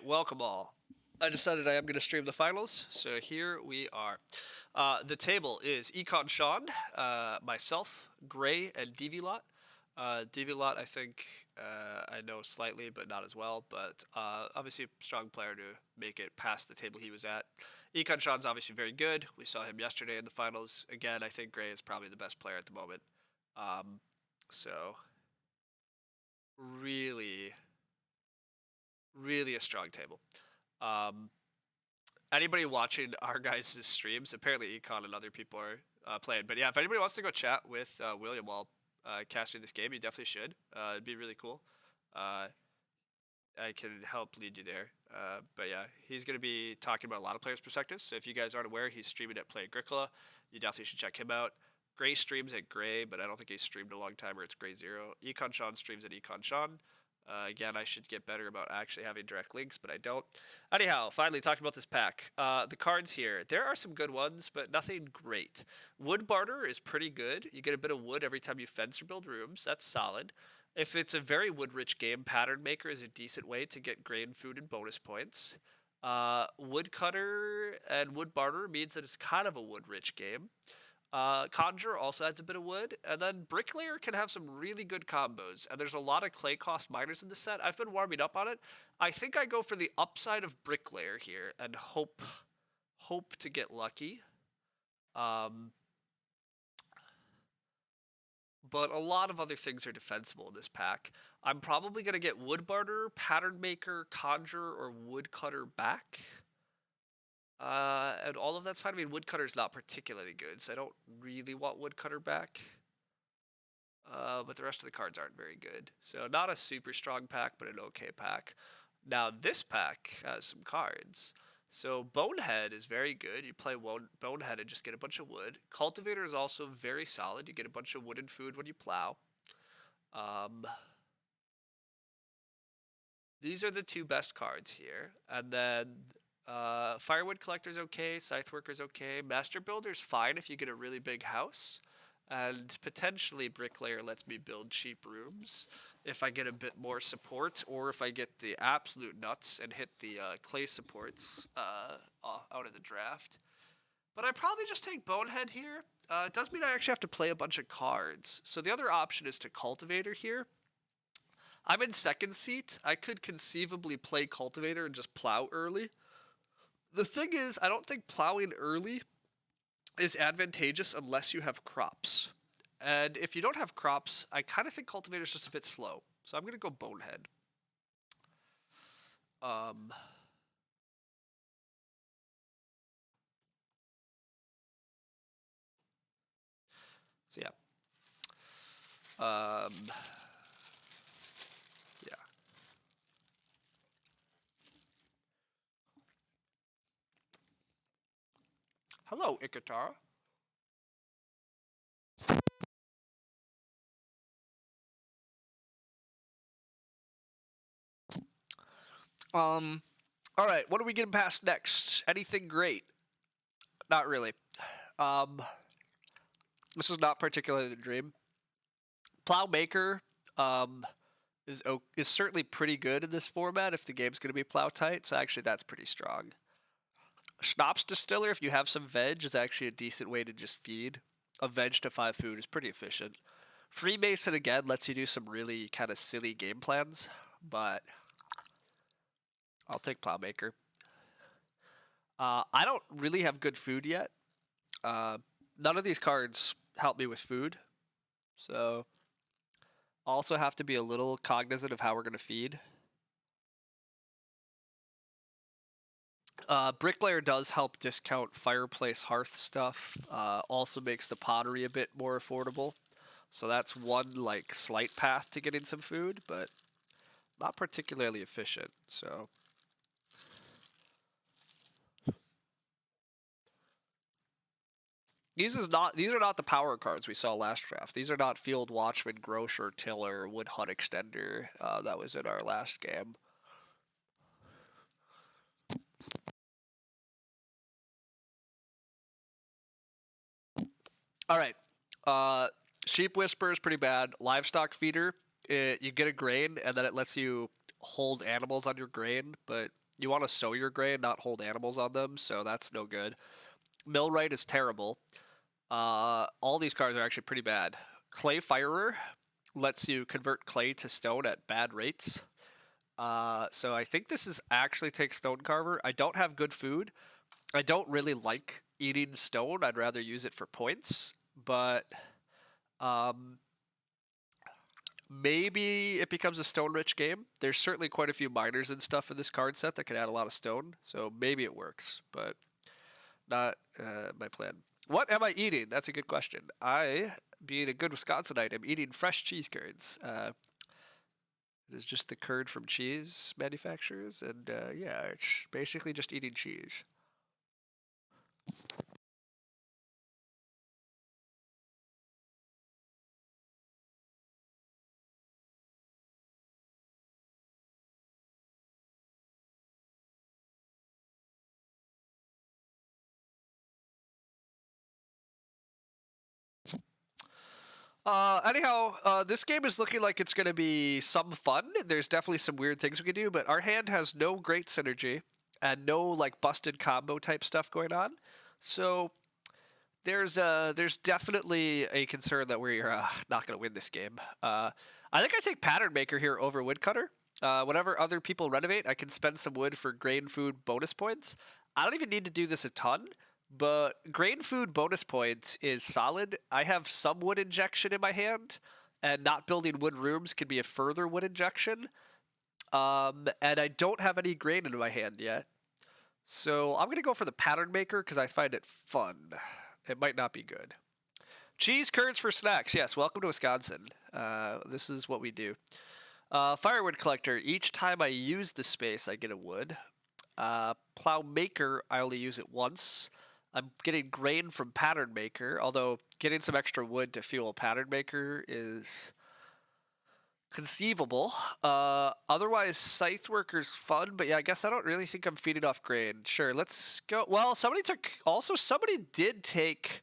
welcome all. I decided I am going to stream the finals, so here we are. The table is Econ Sean, myself, Gray, and DVLot. DVLot, I think I know slightly, but not as well. But obviously, a strong player to make it past the table he was at. Econ Sean's obviously very good. We saw him yesterday in the finals. Again, I think Gray is probably the best player at the moment. So, really, really a strong table. Anybody watching our guys' streams, apparently Econ and other people are playing. But yeah, if anybody wants to go chat with William while casting this game, you definitely should. It'd be really cool. I can help lead you there. But yeah, he's going to be talking about a lot of players' perspectives. So if you guys aren't aware, he's streaming at Play Agricola. You definitely should check him out. Gray streams at Gray, but I don't think he's streamed a long time, or it's Gray Zero. Econ Sean streams at Econ Sean. Again, I should get better about actually having direct links, but I don't. Anyhow, finally talking about this pack. The cards here, there are some good ones, but nothing great. Wood barter is pretty good. You get a bit of wood every time you fence or build rooms. That's solid. If it's a very wood-rich game, pattern maker is a decent way to get grain, food, and bonus points. Woodcutter and wood barter means that it's kind of a wood-rich game. Conjure also adds a bit of wood, and then Bricklayer can have some really good combos, and there's a lot of clay cost miners in the set. I've been warming up on it. I think I go for the upside of Bricklayer here and hope to get lucky. But a lot of other things are defensible in this pack. I'm probably going to get Wood Barter, Pattern Maker, Conjure, or Woodcutter back. And all of that's fine. I mean, Woodcutter's not particularly good, so I don't really want Woodcutter back. But the rest of the cards aren't very good. So not a super strong pack, but an okay pack. Now, this pack has some cards. So Bonehead is very good. You play Bonehead and just get a bunch of wood. Cultivator is also very solid. You get a bunch of wood and food when you plow. These are the two best cards here. And then Firewood Collector's okay. Scythe Worker's okay. Master Builder's fine if you get a really big house. And potentially Bricklayer lets me build cheap rooms if I get a bit more support, or if I get the absolute nuts and hit the clay supports out of the draft. But I probably just take Bonehead here. It does mean I actually have to play a bunch of cards. So the other option is to Cultivator here. I'm in second seat. I could conceivably play Cultivator and just plow early. The thing is, I don't think plowing early is advantageous unless you have crops. And if you don't have crops, I kind of think Cultivator's just a bit slow. So I'm going to go Bonehead. So yeah. Yeah. Hello, Ikatara. All right, what are we getting past next? Anything great? Not really. This is not particularly the dream. Plowmaker is certainly pretty good in this format if the game's going to be plow tight, so actually that's pretty strong. Schnapps Distiller, if you have some veg, is actually a decent way to just feed. A veg to 5 food is pretty efficient. Freemason, again, lets you do some really kind of silly game plans, but I'll take Plowmaker. I don't really have good food yet. None of these cards help me with food, so I'll also have to be a little cognizant of how we're going to feed. Bricklayer does help discount fireplace hearth stuff. Also makes the pottery a bit more affordable. So that's one like slight path to getting some food, but not particularly efficient. So these are not the power cards we saw last draft. These are not Field Watchman, Grocer, Tiller, Wood Hut Extender. That was in our last game. All right. Sheep Whisperer is pretty bad. Livestock Feeder, you get a grain, and then it lets you hold animals on your grain, but You want to sow your grain, not hold animals on them, so that's no good. Millwright is terrible. All these cards are actually pretty bad. Clay Firer lets you convert clay to stone at bad rates. So I think this is actually take Stone Carver. I don't have good food. I don't really like eating stone. I'd rather use it for points. But um, maybe it becomes a stone-rich game. There's certainly quite a few miners and stuff in this card set that can add a lot of stone. So maybe it works, but not my plan. What am I eating? That's a good question. I, being a good Wisconsinite, am eating fresh cheese curds. It is just the curd from cheese manufacturers, and yeah, it's basically just eating cheese. Anyhow, this game is looking like it's going to be some fun. There's definitely some weird things we can do, but our hand has no great synergy and no like busted combo type stuff going on. So there's definitely a concern that we're not going to win this game. I think I take Pattern Maker here over Woodcutter. Whenever other people renovate, I can spend some wood for grain food bonus points. I don't even need to do this a ton, but grain food bonus points is solid. I have some wood injection in my hand, and not building wood rooms can be a further wood injection. And I don't have any grain in my hand yet. So I'm going to go for the Pattern Maker because I find it fun. It might not be good. Cheese curds for snacks. Yes, welcome to Wisconsin. This is what we do. Firewood collector. Each time I use the space, I get a wood. Plow maker, I only use it once. I'm getting grain from pattern maker, although getting some extra wood to fuel pattern maker is conceivable. Otherwise, scythe worker's fun, but yeah, I guess I don't really think I'm feeding off grain. Sure, let's go. Well, somebody did take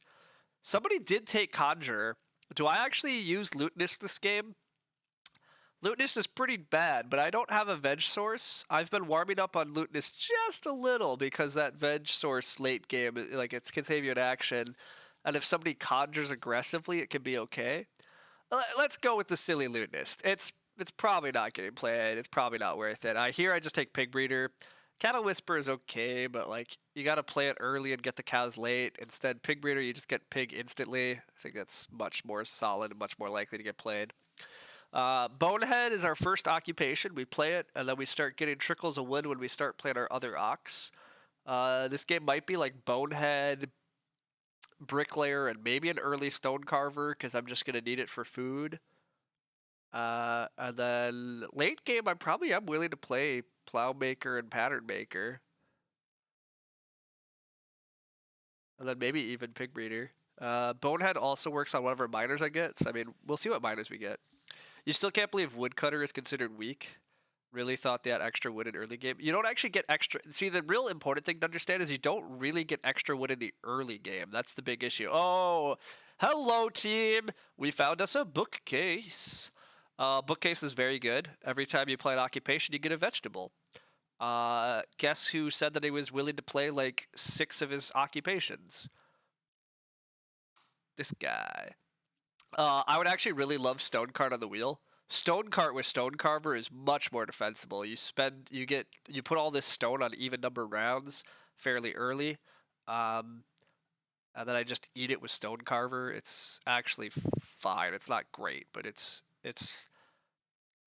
conjure. Do I actually use lootness this game? Lootness is pretty bad, but I don't have a veg source. I've been warming up on lootness just a little because that veg source late game, like it's can save you an action, and if somebody conjures aggressively, it can be okay. Let's go with the silly lootness. It's probably not getting played. It's probably not worth it. I just take pig breeder. Cattle whisper is okay, but like you got to play it early and get the cows late. Instead, pig breeder you just get pig instantly. I think that's much more solid and much more likely to get played. Bonehead is our first occupation. We play it, and then we start getting trickles of wood when we start playing our other ox. This game might be like Bonehead, Bricklayer, and maybe an early Stone Carver, because I'm just going to need it for food. And then late game, I'm willing to play Plowmaker and Pattern Maker. And then maybe even Pig Breeder. Bonehead also works on whatever miners I get, so I mean, we'll see what miners we get. You still can't believe Woodcutter is considered weak. Really thought they had extra wood in early game. You don't actually get extra. See, the real important thing to understand is you don't really get extra wood in the early game. That's the big issue. Oh, hello, team. We found us a bookcase. Bookcase is very good. Every time you play an occupation, you get a vegetable. Guess who said that he was willing to play like 6 of his occupations? This guy. I would actually really love Stone Cart on the wheel. Stone Cart with Stone Carver is much more defensible. You put all this stone on even number rounds fairly early, and then I just eat it with Stone Carver. It's actually fine. It's not great, but it's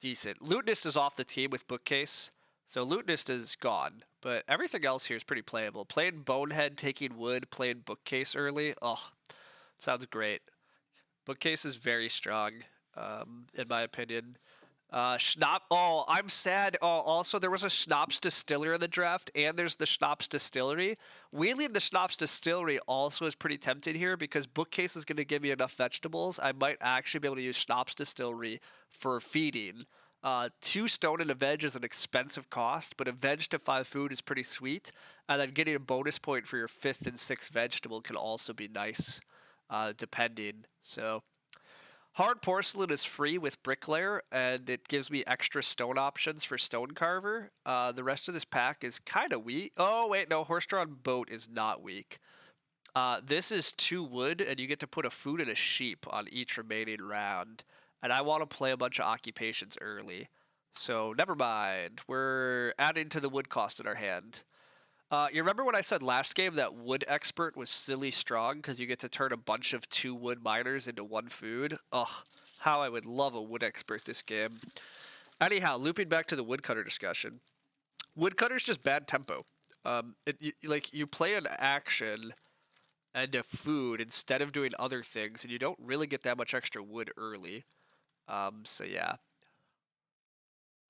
decent. Lootness is off the team with Bookcase, so Lootness is gone. But everything else here is pretty playable. Playing Bonehead, taking wood, playing Bookcase early. Oh, sounds great. Bookcase is very strong, in my opinion. Schnapp. Oh, I'm sad. Oh, also, there was a Schnapps Distillery in the draft, and there's the Schnapps Distillery. Wheeling the Schnapps Distillery also is pretty tempted here because Bookcase is going to give me enough vegetables. I might actually be able to use Schnapps Distillery for feeding. 2 stone and a veg is an expensive cost, but a veg to 5 food is pretty sweet. And then getting a bonus point for your 5th and 6th vegetable can also be nice. Depending. So Hard porcelain is free with bricklayer, and it gives me extra stone options for stone carver. The rest of this pack is kind of weak. Oh wait, no, horse-drawn boat is not weak. This is 2 wood, and you get to put a food and a sheep on each remaining round. And I want to play a bunch of occupations early. So never mind. We're adding to the wood cost in our hand. You remember when I said last game that wood expert was silly strong because you get to turn a bunch of 2 wood miners into 1 food? Ugh, how I would love a wood expert this game. Anyhow, looping back to the woodcutter discussion. Woodcutter's just bad tempo. You play an action and a food instead of doing other things, and you don't really get that much extra wood early. So yeah.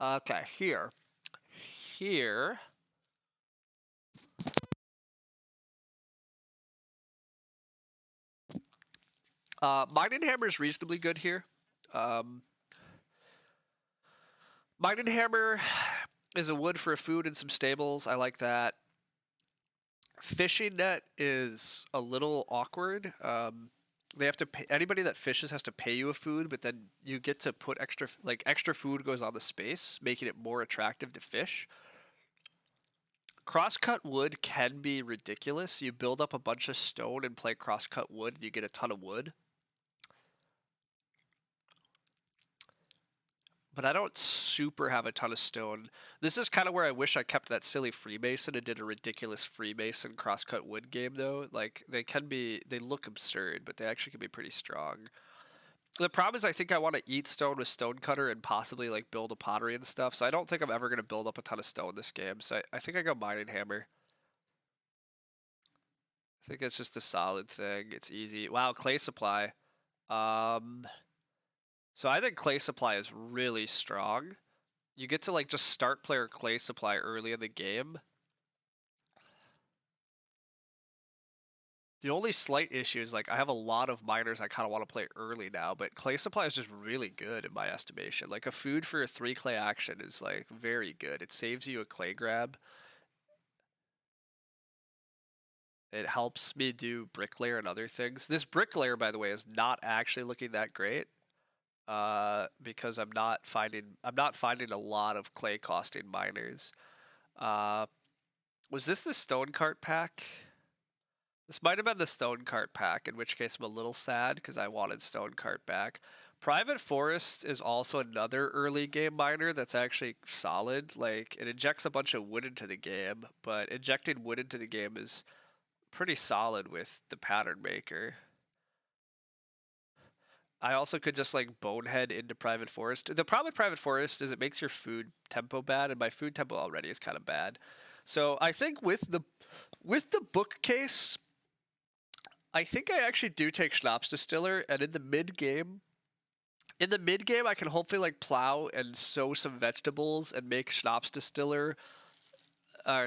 Okay, here. Here. Mining Hammer is reasonably good here. Mining Hammer is a wood for a food and some stables. I like that. Fishing net is a little awkward. They have to pay, anybody that fishes has to pay you a food, but then you get to put extra food goes on the space, making it more attractive to fish. Crosscut wood can be ridiculous. You build up a bunch of stone and play crosscut wood, and you get a ton of wood. But I don't super have a ton of stone. This is kind of where I wish I kept that silly Freemason and did a ridiculous Freemason crosscut wood game, though. Like, they look absurd, but they actually can be pretty strong. The problem is I think I want to eat stone with Stonecutter and possibly, like, build a pottery and stuff, so I don't think I'm ever going to build up a ton of stone this game, so I think I go Mining Hammer. I think it's just a solid thing. It's easy. Wow, Clay Supply. So I think Clay Supply is really strong. You get to like just start player Clay Supply early in the game. The only slight issue is like I have a lot of miners I kind of want to play early now, but Clay Supply is just really good in my estimation. Like a food for a 3 clay action is like very good. It saves you a clay grab. It helps me do bricklayer and other things. This bricklayer, by the way, is not actually looking that great. Because I'm not finding a lot of clay costing miners. Was this the stone cart pack? This might have been the stone cart pack, in which case I'm a little sad because I wanted stone cart back. Private Forest is also another early game miner that's actually solid. Like, it injects a bunch of wood into the game, but injecting wood into the game is pretty solid with the pattern maker. I also could just like bonehead into Private Forest. The problem with Private Forest is it makes your food tempo bad, and my food tempo already is kind of bad. So I think with the bookcase, I think I actually do take Schnapps Distiller, and in the mid game, I can hopefully like plow and sow some vegetables and make Schnapps Distillery a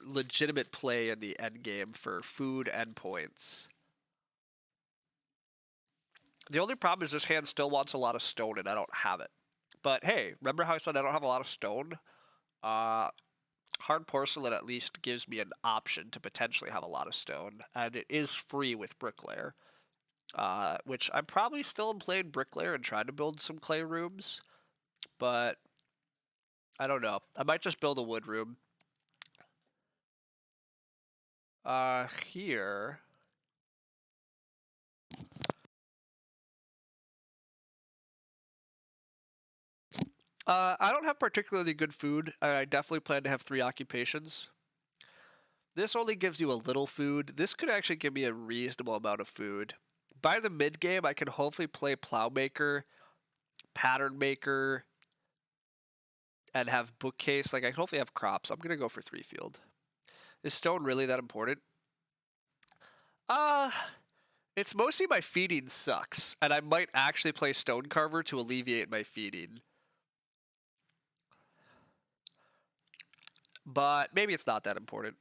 legitimate play in the end game for food and points. The only problem is this hand still wants a lot of stone, and I don't have it. But hey, remember how I said I don't have a lot of stone? Hard porcelain at least gives me an option to potentially have a lot of stone, and it is free with bricklayer. Which I'm probably still playing bricklayer and trying to build some clay rooms, but I don't know. I might just build a wood room. Here. I don't have particularly good food. I definitely plan to have 3 occupations. This only gives you a little food. This could actually give me a reasonable amount of food. By the mid game, I can hopefully play Plowmaker, Pattern Maker, and have Bookcase. Like, I can hopefully have crops. I'm going to go for 3 field. Is stone really that important? It's mostly my feeding sucks, and I might actually play Stone Carver to alleviate my feeding. But maybe it's not that important.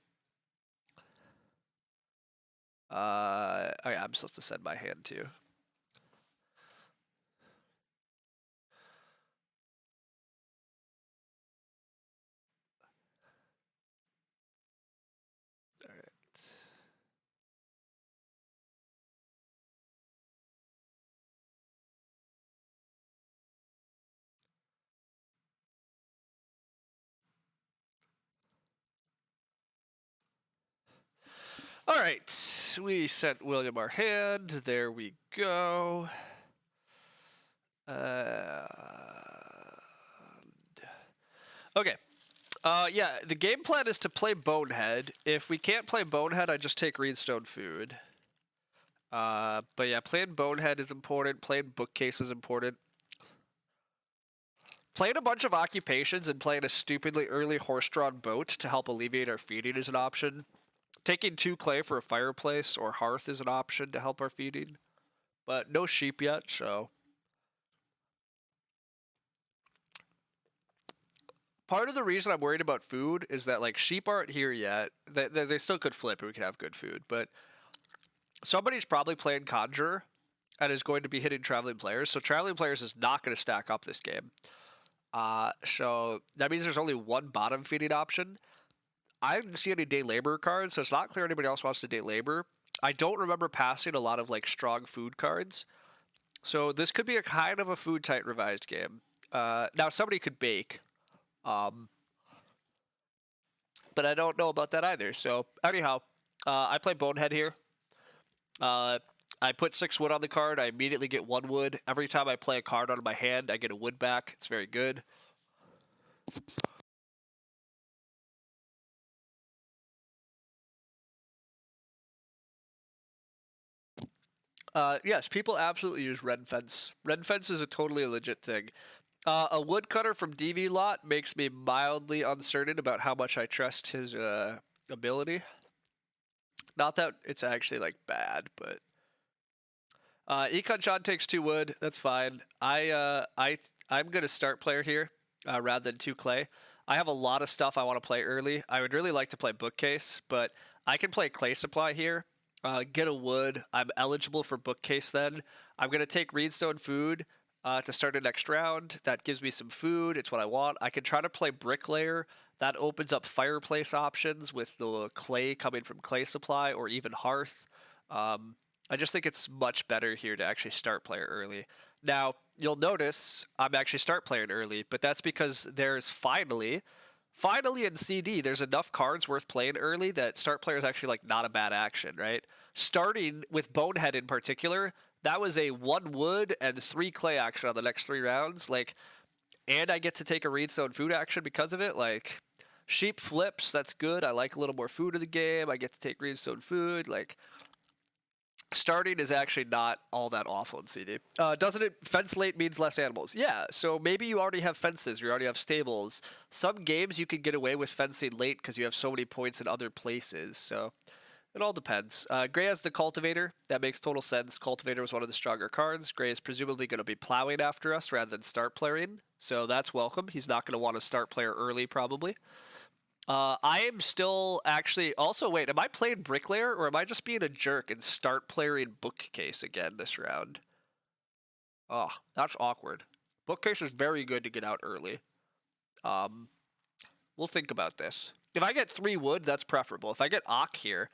Oh yeah, I'm supposed to send my hand too. Alright. right, we sent William our hand. There we go. Okay. Yeah, the game plan is to play Bonehead. If we can't play Bonehead, I just take Reedstone Food. But yeah, playing Bonehead is important. Playing Bookcase is important. Playing a bunch of occupations and playing a stupidly early horse-drawn boat to help alleviate our feeding is an option. Taking 2 clay for a fireplace or hearth is an option to help our feeding. But no sheep yet, so... Part of the reason I'm worried about food is that, like, sheep aren't here yet. They still could flip and we could have good food, but somebody's probably playing Conjurer and is going to be hitting Traveling Players, so Traveling Players is not going to stack up this game. So that means there's only one bottom feeding option. I didn't see any day labor cards, so it's not clear anybody else wants to day labor. I don't remember passing a lot of, like, strong food cards. So this could be a kind of a food-tight revised game. Now, somebody could bake. But I don't know about that either. So anyhow, I play Bonehead here. I put 6 wood on the card. I immediately get 1 wood. Every time I play a card out of my hand, I get a wood back. It's very good. Yes, people absolutely use Red Fence. Red Fence is a totally legit thing. A woodcutter from DV Lot makes me mildly uncertain about how much I trust his ability. Not that it's actually, like, bad, but... Econ John takes 2 wood. That's fine. I'm gonna start player here rather than 2 clay. I have a lot of stuff I want to play early. I would really like to play Bookcase, but I can play Clay Supply here. Get a wood. I'm eligible for Bookcase then. I'm gonna take Reedstone Food to start the next round. That gives me some food. It's what I want. I can try to play Bricklayer. That opens up fireplace options with the clay coming from Clay Supply or even Hearth. I just think it's much better here to actually start player early. Now, you'll notice I'm actually start playing early, but that's because there's finally in CD, there's enough cards worth playing early that start player is actually, like, not a bad action, right? Starting with Bonehead in particular, that was a 1 wood and 3 clay action on the next 3 rounds. Like, and I get to take a Reedstone Food action because of it. Like, sheep flips, that's good. I like a little more food in the game. I get to take Reedstone Food. Like, starting is actually not all that awful in CD. Doesn't it? Fence late means less animals. Yeah, so maybe you already have fences, you already have stables. Some games you can get away with fencing late because you have so many points in other places, so it all depends. Gray has the Cultivator. That makes total sense. Cultivator was one of the stronger cards. Gray is presumably going to be plowing after us rather than start playing, so that's welcome. He's not going to want to start player early, probably. I am still actually... Also, wait, am I playing Bricklayer, or am I just being a jerk and start playing Bookcase again this round? Oh, that's awkward. Bookcase is very good to get out early. We'll think about this. If I get 3 wood, that's preferable. If I get Ock here,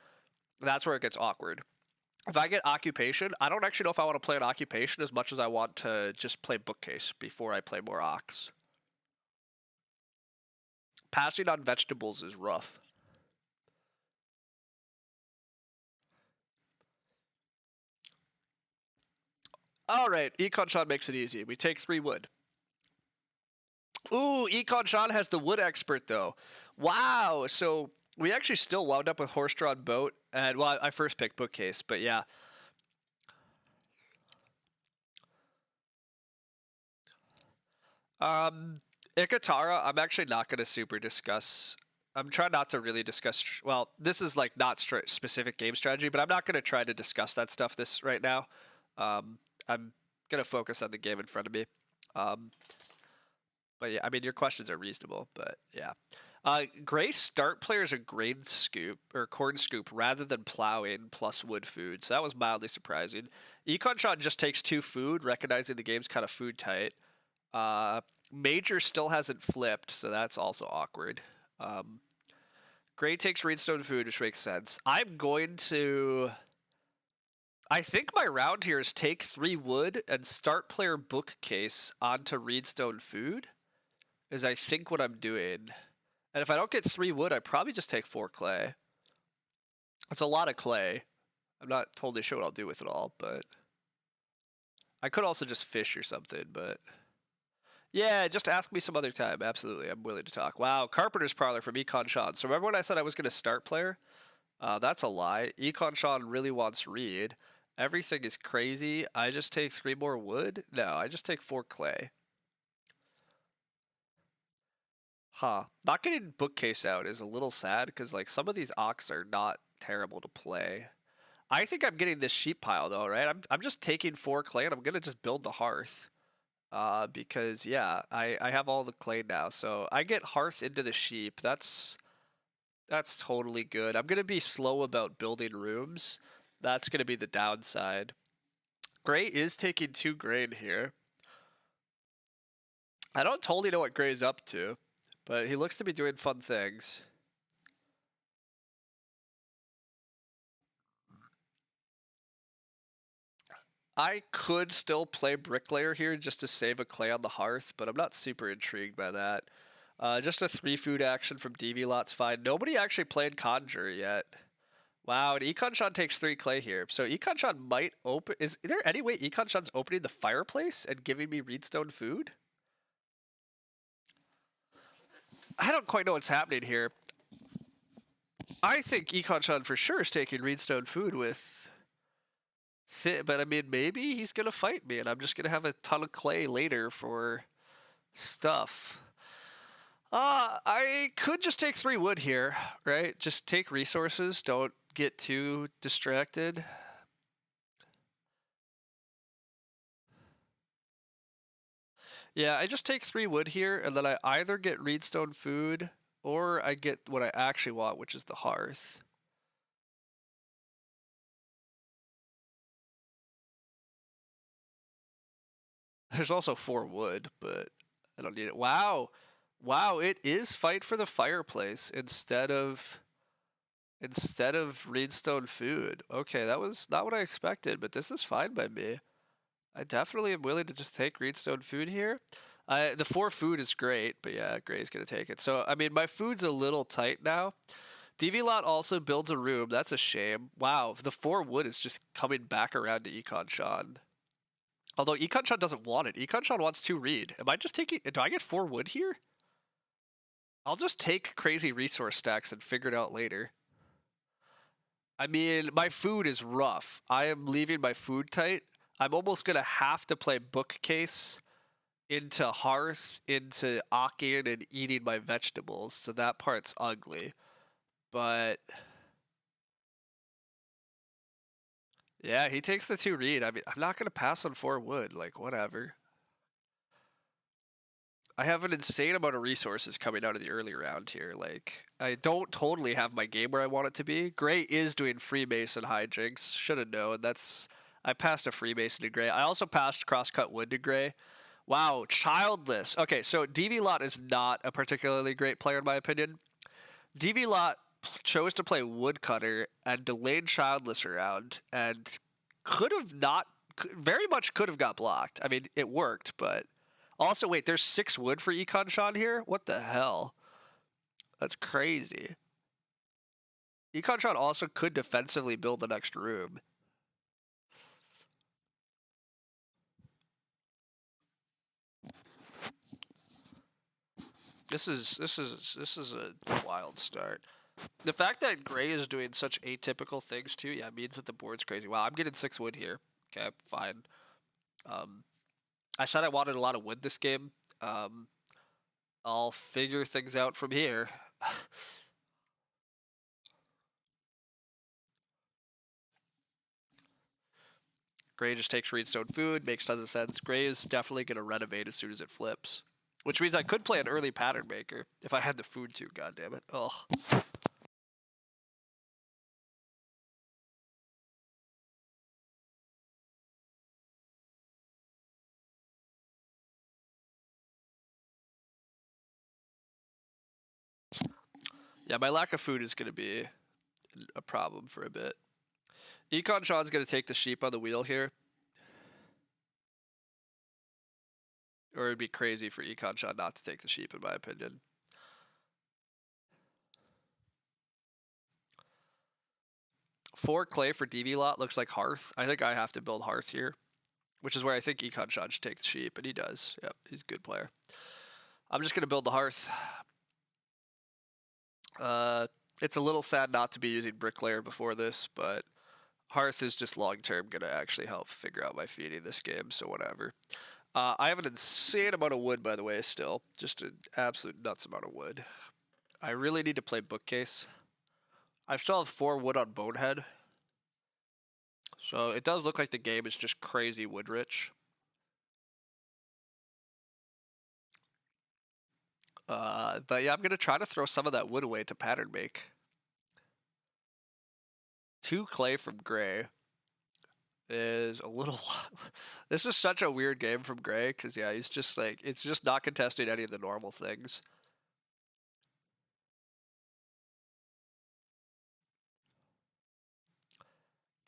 that's where it gets awkward. If I get Occupation, I don't actually know if I want to play an Occupation as much as I want to just play Bookcase before I play more Ocks. Passing on vegetables is rough. Alright, Econ Sean makes it easy. We take 3 wood. Ooh, Econ Sean has the wood expert, though. Wow, so we actually still wound up with horse-drawn boat. And, well, I first picked Bookcase, but yeah. Ikatara, I'm actually not going to super discuss. I'm trying not to really discuss... Well, this is, like, not specific game strategy, but I'm not going to try to discuss that stuff right now. I'm going to focus on the game in front of me. But yeah, I mean, your questions are reasonable, but yeah. Gray start player is a grain scoop, or corn scoop, rather than plowing plus wood food, so that was mildly surprising. Econ Shot just takes 2 food, recognizing the game's kind of food tight. Major still hasn't flipped, so that's also awkward. Gray takes Reedstone Food, which makes sense. I'm going to... I think my round here is take 3 wood and start player Bookcase onto Reedstone Food, is I think what I'm doing. And if I don't get 3 wood, I probably just take 4 clay. It's a lot of clay. I'm not totally sure what I'll do with it all, but I could also just fish or something, but yeah, just ask me some other time. Absolutely, I'm willing to talk. Wow, Carpenter's Parlor from Econ Sean. So remember when I said I was going to start player? That's a lie. Econ Sean really wants Reed. Everything is crazy. I just take 3 more wood? No, I just take 4 clay. Huh. Not getting bookcase out is a little sad because like some of these ox are not terrible to play. I think I'm getting this sheep pile though, right? I'm just taking 4 clay and I'm gonna just build the hearth. Because yeah, I have all the clay now, so I get hearth into the sheep. That's totally good. I'm gonna be slow about building rooms. That's gonna be the downside. Gray is taking 2 grain here. I don't totally know what Gray's up to, but he looks to be doing fun things. I could still play Bricklayer here just to save a clay on the hearth, but I'm not super intrigued by that. Just a 3 food action from DV Lot's fine. Nobody actually played Conjure yet. Wow, and Econshot takes 3 clay here. So Econshot might open... Is there any way Econshot's opening the fireplace and giving me Reedstone food? I don't quite know what's happening here. I think Econshot for sure is taking Reedstone food with... But I mean, maybe he's going to fight me and I'm just going to have a ton of clay later for stuff. I could just take 3 wood here, right? Just take resources. Don't get too distracted. Yeah, I just take 3 wood here, and then I either get Reedstone food, or I get what I actually want, which is the hearth. There's also 4 wood, but I don't need it. Wow. Wow, it is fight for the fireplace instead of Reedstone food. Okay, that was not what I expected, but this is fine by me. I definitely am willing to just take Reedstone food here. The 4 food is great, but yeah, Gray's gonna take it. So I mean, my food's a little tight now. DV Lot also builds a room. That's a shame. Wow, the 4 wood is just coming back around to Econ Sean. Although Econ Sean doesn't want it. Econ Sean wants 2 read. Am I just taking... Do I get 4 wood here? I'll just take crazy resource stacks and figure it out later. I mean, my food is rough. I am leaving my food tight. I'm almost going to have to play bookcase into hearth, into Akin, and eating my vegetables. So that part's ugly. But... yeah, he takes the 2 read. I mean, I'm not going to pass on 4 wood. Like, whatever. I have an insane amount of resources coming out of the early round here. Like, I don't totally have my game where I want it to be. Gray is doing Freemason hijinks. Should have known. I passed a Freemason to Gray. I also passed Crosscut Wood to Gray. Wow, childless. Okay, so DV Lot is not a particularly great player in my opinion. DV Lot chose to play Woodcutter and delayed childless around and could have not, very much could have got blocked. I mean, it worked, but also, wait, there's 6 wood for Econ Sean here? What the hell? That's crazy. Econ Sean also could defensively build the next room. This is a wild start. The fact that Gray is doing such atypical things too, yeah, means that the board's crazy. Wow, I'm getting 6 wood here. Okay, fine. I said I wanted a lot of wood this game. I'll figure things out from here. Gray just takes Reedstone food, makes tons of sense. Gray is definitely going to renovate as soon as it flips. Which means I could play an early pattern maker if I had the food too, goddammit. Ugh. Yeah, my lack of food is going to be a problem for a bit. Econ Sean's going to take the sheep on the wheel here. Or it'd be crazy for Econ Sean not to take the sheep, in my opinion. 4 clay for DV lot looks like Hearth. I think I have to build Hearth here, which is where I think Econ Shot should take the sheep, and he does. Yep, he's a good player. I'm just going to build the Hearth. It's a little sad not to be using Bricklayer before this, but Hearth is just long-term going to actually help figure out my feeding this game, so whatever. I have an insane amount of wood, by the way, still. Just an absolute nuts amount of wood. I really need to play Bookcase. I still have 4 wood on Bonehead. So it does look like the game is just crazy wood rich. But yeah, I'm going to try to throw some of that wood away to pattern make. 2 clay from Gray is a little... This is such a weird game from Gray, because yeah, he's just like, it's just not contesting any of the normal things.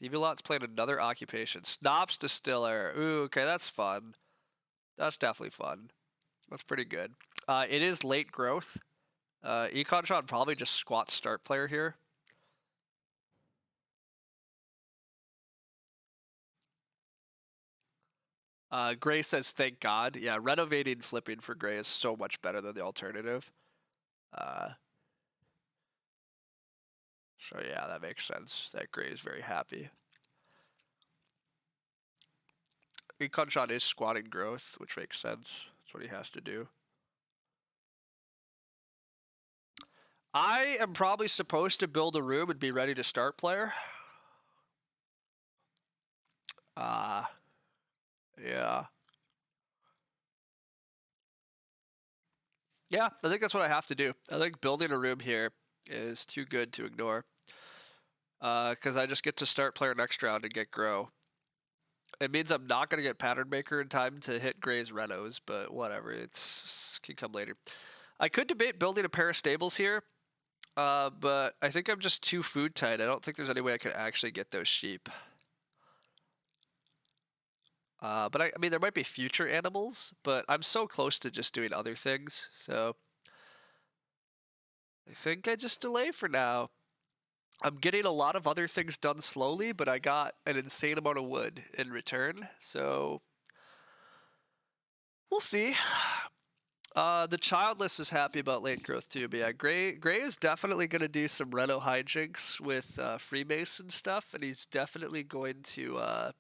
Devilot's playing another occupation. Snops Distiller. Ooh, okay, that's fun. That's definitely fun. That's pretty good. It is late growth. Econ Shot probably just squat start player here. Gray says, thank God. Yeah, renovating flipping for Gray is so much better than the alternative. So yeah, that makes sense. That Gray is very happy. Econ Shot is squatting growth, which makes sense. That's what he has to do. I am probably supposed to build a room and be ready to start player. Yeah. Yeah, I think that's what I have to do. I think building a room here is too good to ignore. Because I just get to start player next round and get grow. It means I'm not going to get pattern maker in time to hit Gray's renos, but whatever. It's can come later. I could debate building a pair of stables here, but I think I'm just too food tight. I don't think there's any way I could actually get those sheep. But I mean, there might be future animals, but I'm so close to just doing other things, so I think I just delay for now. I'm getting a lot of other things done slowly, but I got an insane amount of wood in return, so we'll see. The childless is happy about late growth too, but yeah, Gray is definitely going to do some reno hijinks with Freemason stuff, and he's definitely going to...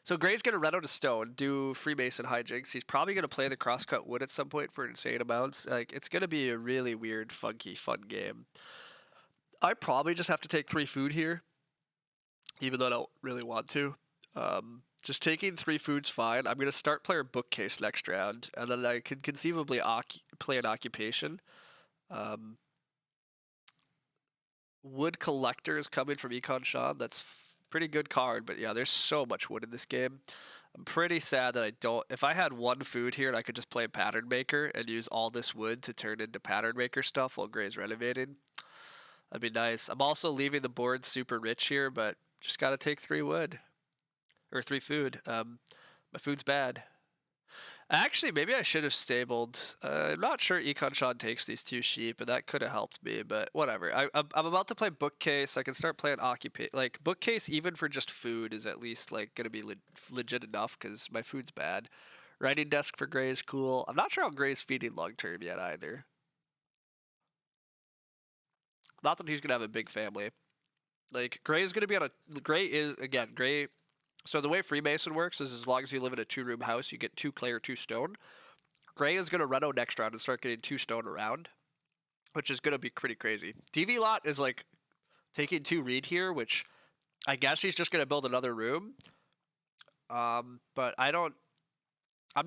So Gray's going to reno to stone, do Freemason hijinks. He's probably going to play the crosscut wood at some point for insane amounts. Like, it's going to be a really weird, funky, fun game. I probably just have to take 3 food here, even though I don't really want to. Just taking 3 food's fine. I'm going to start player Bookcase next round, and then I can conceivably play an occupation. Wood Collector is coming from Econ Sean. That's pretty good card, but yeah, there's so much wood in this game. I'm pretty sad that I don't... If I had 1 food here and I could just play Pattern Maker and use all this wood to turn into Pattern Maker stuff while Gray's renovating, that'd be nice. I'm also leaving the board super rich here, but just gotta take 3 wood. Or 3 food. My food's bad. Actually, maybe I should have stabled. I'm not sure Econ Sean takes these 2 sheep, and that could have helped me, but whatever. I'm about to play Bookcase. I can start playing Occupy. Like, Bookcase, even for just food, is at least, like, gonna be legit enough, because my food's bad. Writing Desk for Gray is cool. I'm not sure how Gray's feeding long-term yet, either. Not that he's gonna have a big family. Like, Gray is gonna be on a... Gray is, again, Gray... So the way Freemason works is as long as you live in a 2-room house, you get 2 clay or 2 stone. Gray is going to reno next round and start getting 2 stone around, which is going to be pretty crazy. DV Lot is like taking 2 reed here, which I guess he's just going to build another room. But I'm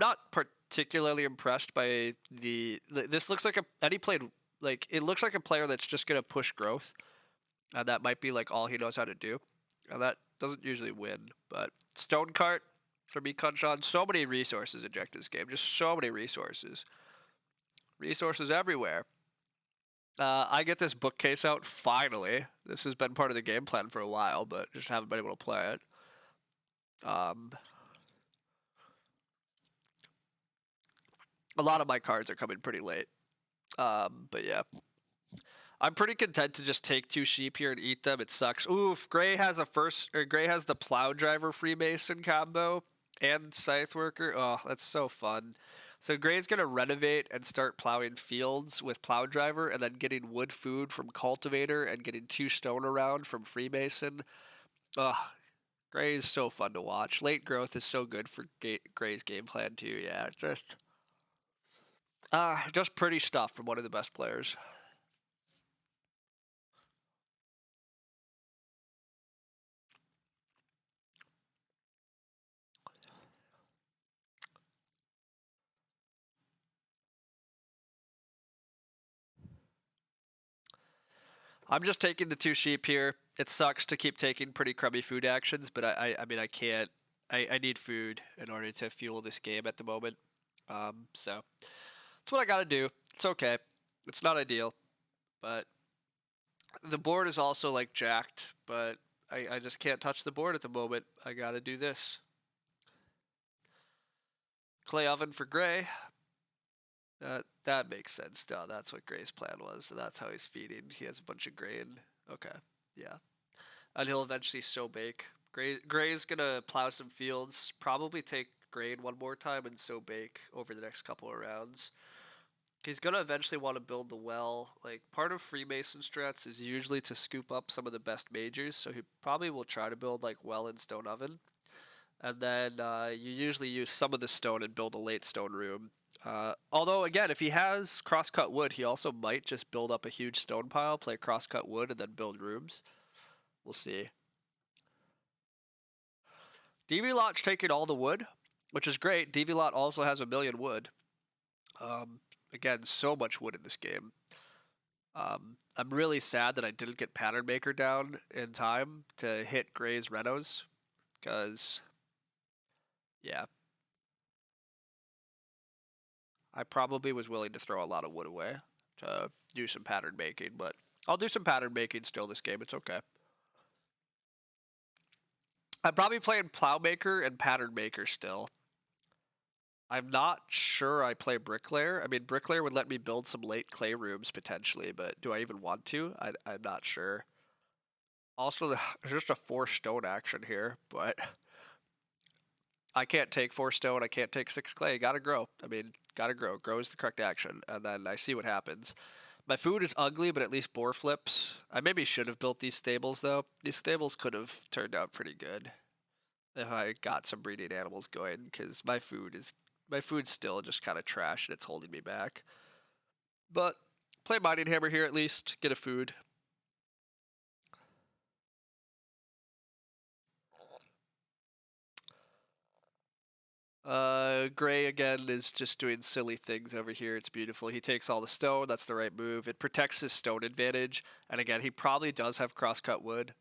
not particularly impressed by this looks like he played, like, it looks like a player that's just going to push growth. And that might be like all he knows how to do. And that doesn't usually win, but Stone Cart from Econ Sean, so many resources inject this game, just so many resources. Resources everywhere. I get this Bookcase out, finally. This has been part of the game plan for a while, but just haven't been able to play it. A lot of my cards are coming pretty late. But yeah. I'm pretty content to just take 2 sheep here and eat them. It sucks. Oof, Gray has Gray has the plow driver Freemason combo and scythe worker. Oh, that's so fun. So Gray's gonna renovate and start plowing fields with plow driver, and then getting wood food from cultivator and getting 2 stone around from Freemason. Ugh, Gray is so fun to watch. Late growth is so good for Gray's game plan too. Yeah, it's just pretty stuff from one of the best players. I'm just taking the 2 sheep here. It sucks to keep taking pretty crummy food actions, but I mean, I can't. I need food in order to fuel this game at the moment. So that's what I gotta do. It's okay. It's not ideal, but the board is also like jacked, but I just can't touch the board at the moment. I gotta do this. Clay oven for Gray. That makes sense. No, that's what Gray's plan was. So that's how he's feeding. He has a bunch of grain. Okay, yeah, and he'll eventually sow bake. Gray's gonna plow some fields. Probably take grain one more time and sow bake over the next couple of rounds. He's gonna eventually want to build the well. Like part of Freemason strats is usually to scoop up some of the best majors, so he probably will try to build like well and stone oven. And then you usually use some of the stone and build a late stone room. Although again, if he has crosscut wood, he also might just build up a huge stone pile, play crosscut wood, and then build rooms. We'll see. DV Lot's taking all the wood, which is great. DV Lot also has 1,000,000 wood. Again, so much wood in this game. I'm really sad that I didn't get Pattern Maker down in time to hit Gray's Renos, because, yeah, I probably was willing to throw a lot of wood away to do some pattern making, but I'll do some pattern making still this game. It's okay. I'm probably playing Plowmaker and Pattern Maker still. I'm not sure I play Bricklayer. I mean, Bricklayer would let me build some late clay rooms potentially, but do I even want to? I'm not sure. Also, there's just a 4 stone action here, but I can't take 4 stone. I can't take 6 clay. Gotta grow. I mean, gotta grow. Grow is the correct action, and then I see what happens. My food is ugly, but at least boar flips. I maybe should have built these stables, though. These stables could have turned out pretty good if I got some breeding animals going, because my food's still just kind of trash and it's holding me back. But play mining hammer here at least. Get a food. Gray again is just doing silly things over here. It's beautiful. He takes all the stone. That's the right move. It protects his stone advantage. And again, he probably does have crosscut wood,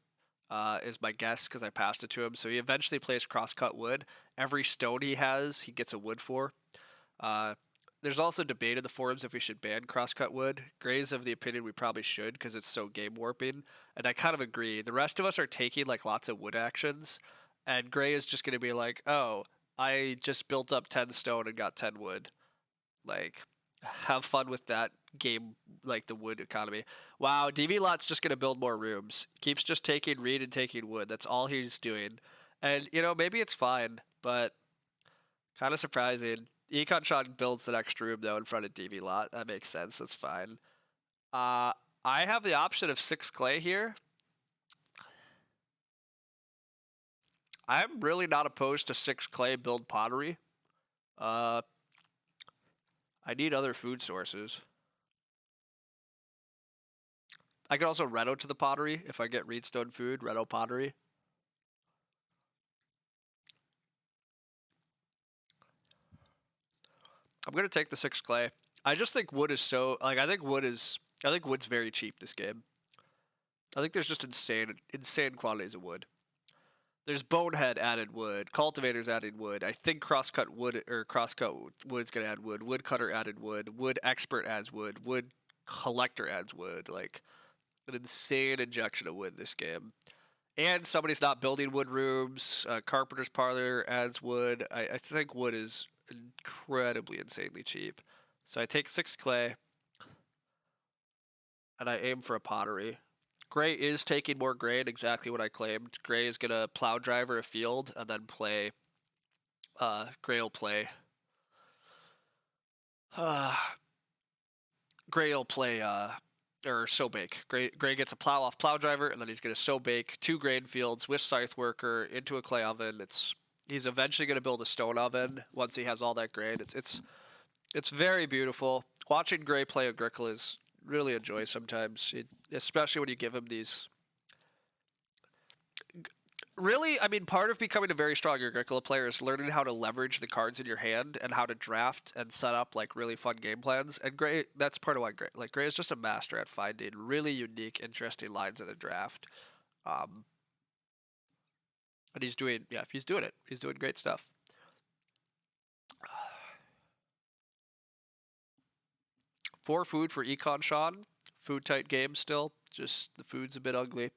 is my guess, because I passed it to him. So he eventually plays crosscut wood. Every stone he has, he gets a wood for. Uh, there's also debate in the forums if we should ban crosscut wood. Gray's of the opinion we probably should because it's so game warping, and I kind of agree. The rest of us are taking like lots of wood actions, and Gray is just going to be like, "Oh, I just built up 10 stone and got 10 wood." Like, have fun with that game, like the wood economy. Wow, DV Lot's just going to build more rooms. Keeps just taking reed and taking wood. That's all he's doing. And, maybe it's fine, but kind of surprising. Econ Shot builds the next room, though, in front of DV Lot. That makes sense. That's fine. Uh, I have the option of 6 clay here. I'm really not opposed to 6 clay build pottery. I need other food sources. I could also reno to the pottery if I get reedstone food, reno pottery. I'm gonna take the 6 clay. I just think wood is so like I think wood's very cheap this game. I think there's just insane quantities of wood. There's bonehead added wood, cultivators added wood. I think crosscut wood's gonna add wood. Woodcutter added wood. Wood expert adds wood. Wood collector adds wood. Like an insane injection of wood this game. And somebody's not building wood rooms. Carpenter's parlor adds wood. I think wood is incredibly insanely cheap. So I take 6 clay. and I aim for a pottery. Gray is taking more grain, exactly what I claimed. Gray is gonna plow driver a field and then play. Gray will play. Uh, Gray will play. Or sow bake. Gray gets a plow off plow driver, and then he's gonna sow bake 2 grain fields with scythe worker into a clay oven. He's eventually gonna build a stone oven once he has all that grain. It's very beautiful. Watching Gray play Agricola is really a joy sometimes, especially when you give him these. Really, I mean, part of becoming a very strong Agricola player is learning how to leverage the cards in your hand and how to draft and set up like really fun game plans. And Gray, that's part of why Gray is just a master at finding really unique, interesting lines in a draft. Um, and he's doing it. He's doing great stuff. For food for Econ Sean. Food tight game still. Just the food's a bit ugly.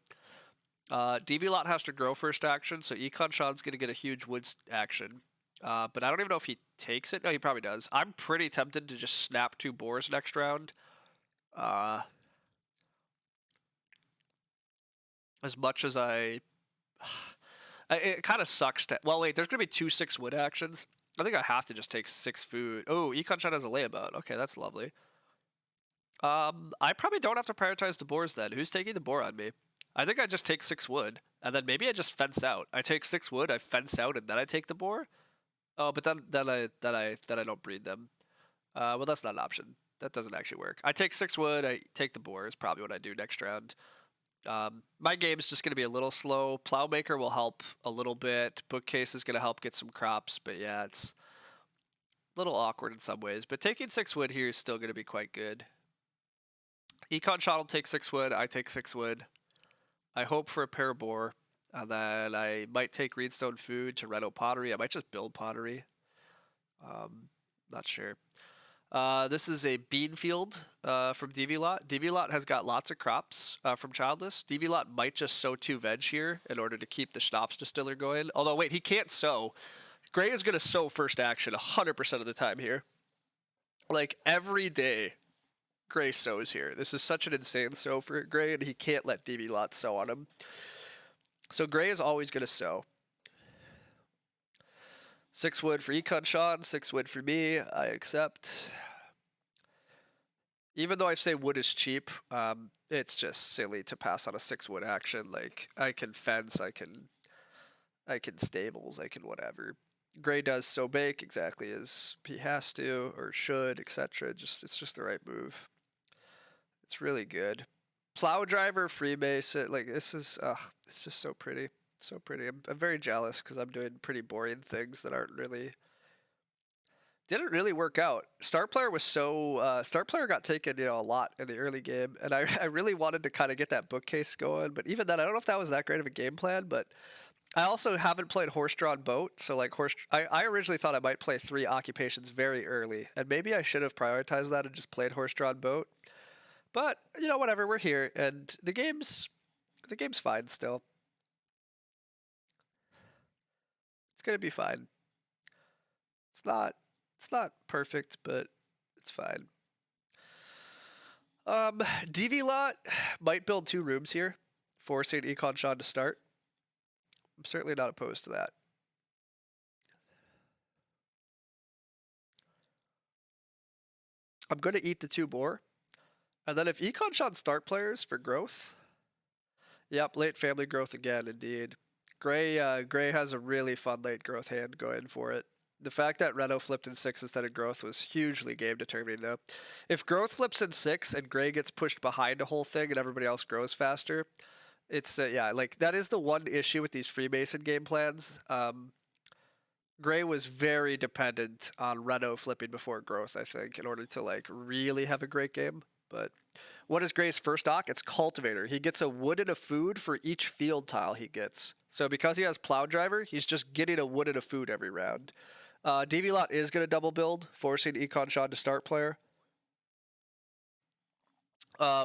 DV Lot has to grow first action, so Econ Sean's going to get a huge woods action. But I don't even know if he takes it. No, he probably does. I'm pretty tempted to just snap 2 boars next round. As much as it kind of sucks to. Well, wait, there's going to be 2 6-wood actions. I think I have to just take 6 food. Oh, Econ Sean has a layabout. Okay, that's lovely. I probably don't have to prioritize the boars then. Who's taking the boar on me? I think I just take 6 wood, and then maybe I just fence out. I take 6 wood, I fence out, and then I take the boar. Oh, but then I don't breed them. Well, that's not an option. That doesn't actually work. I take 6 wood, I take the boar is probably what I do next round. My game is just going to be a little slow. Plowmaker will help a little bit. Bookcase is going to help get some crops, but yeah, it's a little awkward in some ways. But taking 6 wood here is still going to be quite good. Econ Shot will take 6 wood. I take 6 wood. I hope for a pair of boar. And then I might take Reedstone Food to Reno Pottery. I might just build pottery. Not sure. This is a bean field from DV Lot. DV Lot has got lots of crops from Childless. DV Lot might just sow 2 veg here in order to keep the Schnapps distiller going. Although, wait, he can't sow. Gray is going to sow first action 100% of the time here. Like, every day, Gray sows here. This is such an insane sow for Gray, and he can't let DV Lot sow on him. So Gray is always going to sow. 6 wood for Econ Sean, 6 wood for me. I accept. Even though I say wood is cheap, it's just silly to pass on a 6 wood action. Like, I can fence, I can stables, I can whatever. Gray does sow bake exactly as he has to or should, etc. It's just the right move. It's really good. Plow driver, freemason, like this is, it's just so pretty. So pretty. I'm very jealous because I'm doing pretty boring things that didn't really work out. Star Player was Star Player got taken, a lot in the early game, and I really wanted to kind of get that bookcase going, but even then, I don't know if that was that great of a game plan, but I also haven't played horse-drawn boat, so like I originally thought I might play 3 occupations very early, and maybe I should have prioritized that and just played horse-drawn boat. But, whatever, we're here, and the game's fine still. It's gonna be fine. It's not perfect, but it's fine. DV Lot might build 2 rooms here, forcing Econ Sean to start. I'm certainly not opposed to that. I'm going to eat the 2 boar. And then if Econ Sean start players for growth. Yep, late family growth again, indeed. Gray has a really fun late growth hand going for it. The fact that Reno flipped in 6 instead of growth was hugely game determining, though. If growth flips in 6 and Gray gets pushed behind a whole thing and everybody else grows faster, it's like that is the one issue with these Freemason game plans. Gray was very dependent on Reno flipping before growth, I think, in order to like really have a great game. But what is Gray's first dock? It's Cultivator. He gets a wood and a food for each field tile he gets. So because he has Plow Driver, he's just getting a wood and a food every round. DV Lot is going to double build, forcing Econ Sean to start player.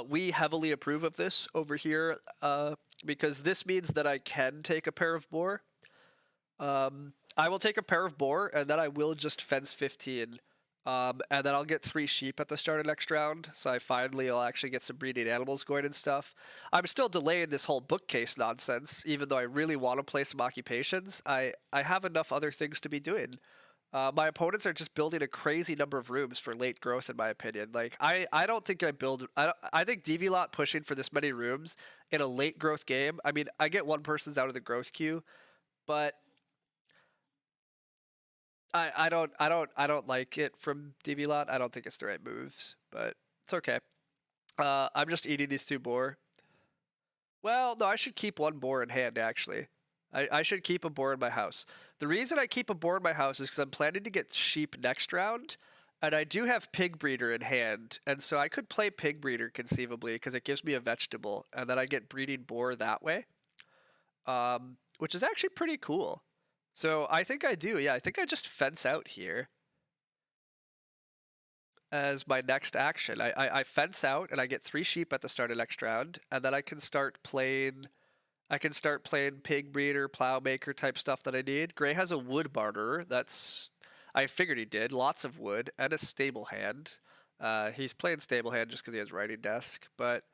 We heavily approve of this over here because this means that I can take a pair of boar. I will take a pair of boar, and then I will just fence 15 And then I'll get 3 sheep at the start of next round, so I finally will actually get some breeding animals going and stuff. I'm still delaying this whole bookcase nonsense, even though I really want to play some occupations. I have enough other things to be doing. My opponents are just building a crazy number of rooms for late growth, in my opinion. Like I don't think I think DV pushing for this many rooms in a late growth game. I mean, I get one person's out of the growth queue, but I don't like it from DV Lot. I don't think it's the right moves, but it's okay. I'm just eating these 2 boar. Well, no, I should keep 1 boar in hand actually. I should keep a boar in my house. The reason I keep a boar in my house is because I'm planning to get sheep next round, and I do have pig breeder in hand, and so I could play pig breeder conceivably because it gives me a vegetable, and then I get breeding boar that way, which is actually pretty cool. So I think I do. Yeah, I think I just fence out here as my next action. I fence out and I get 3 sheep at the start of next round, and then I can start playing. I can start playing pig breeder, plowmaker type stuff that I need. Gray has a wood barterer. That's I figured he did. Lots of wood and a stable hand. He's playing stable hand just because he has writing desk, but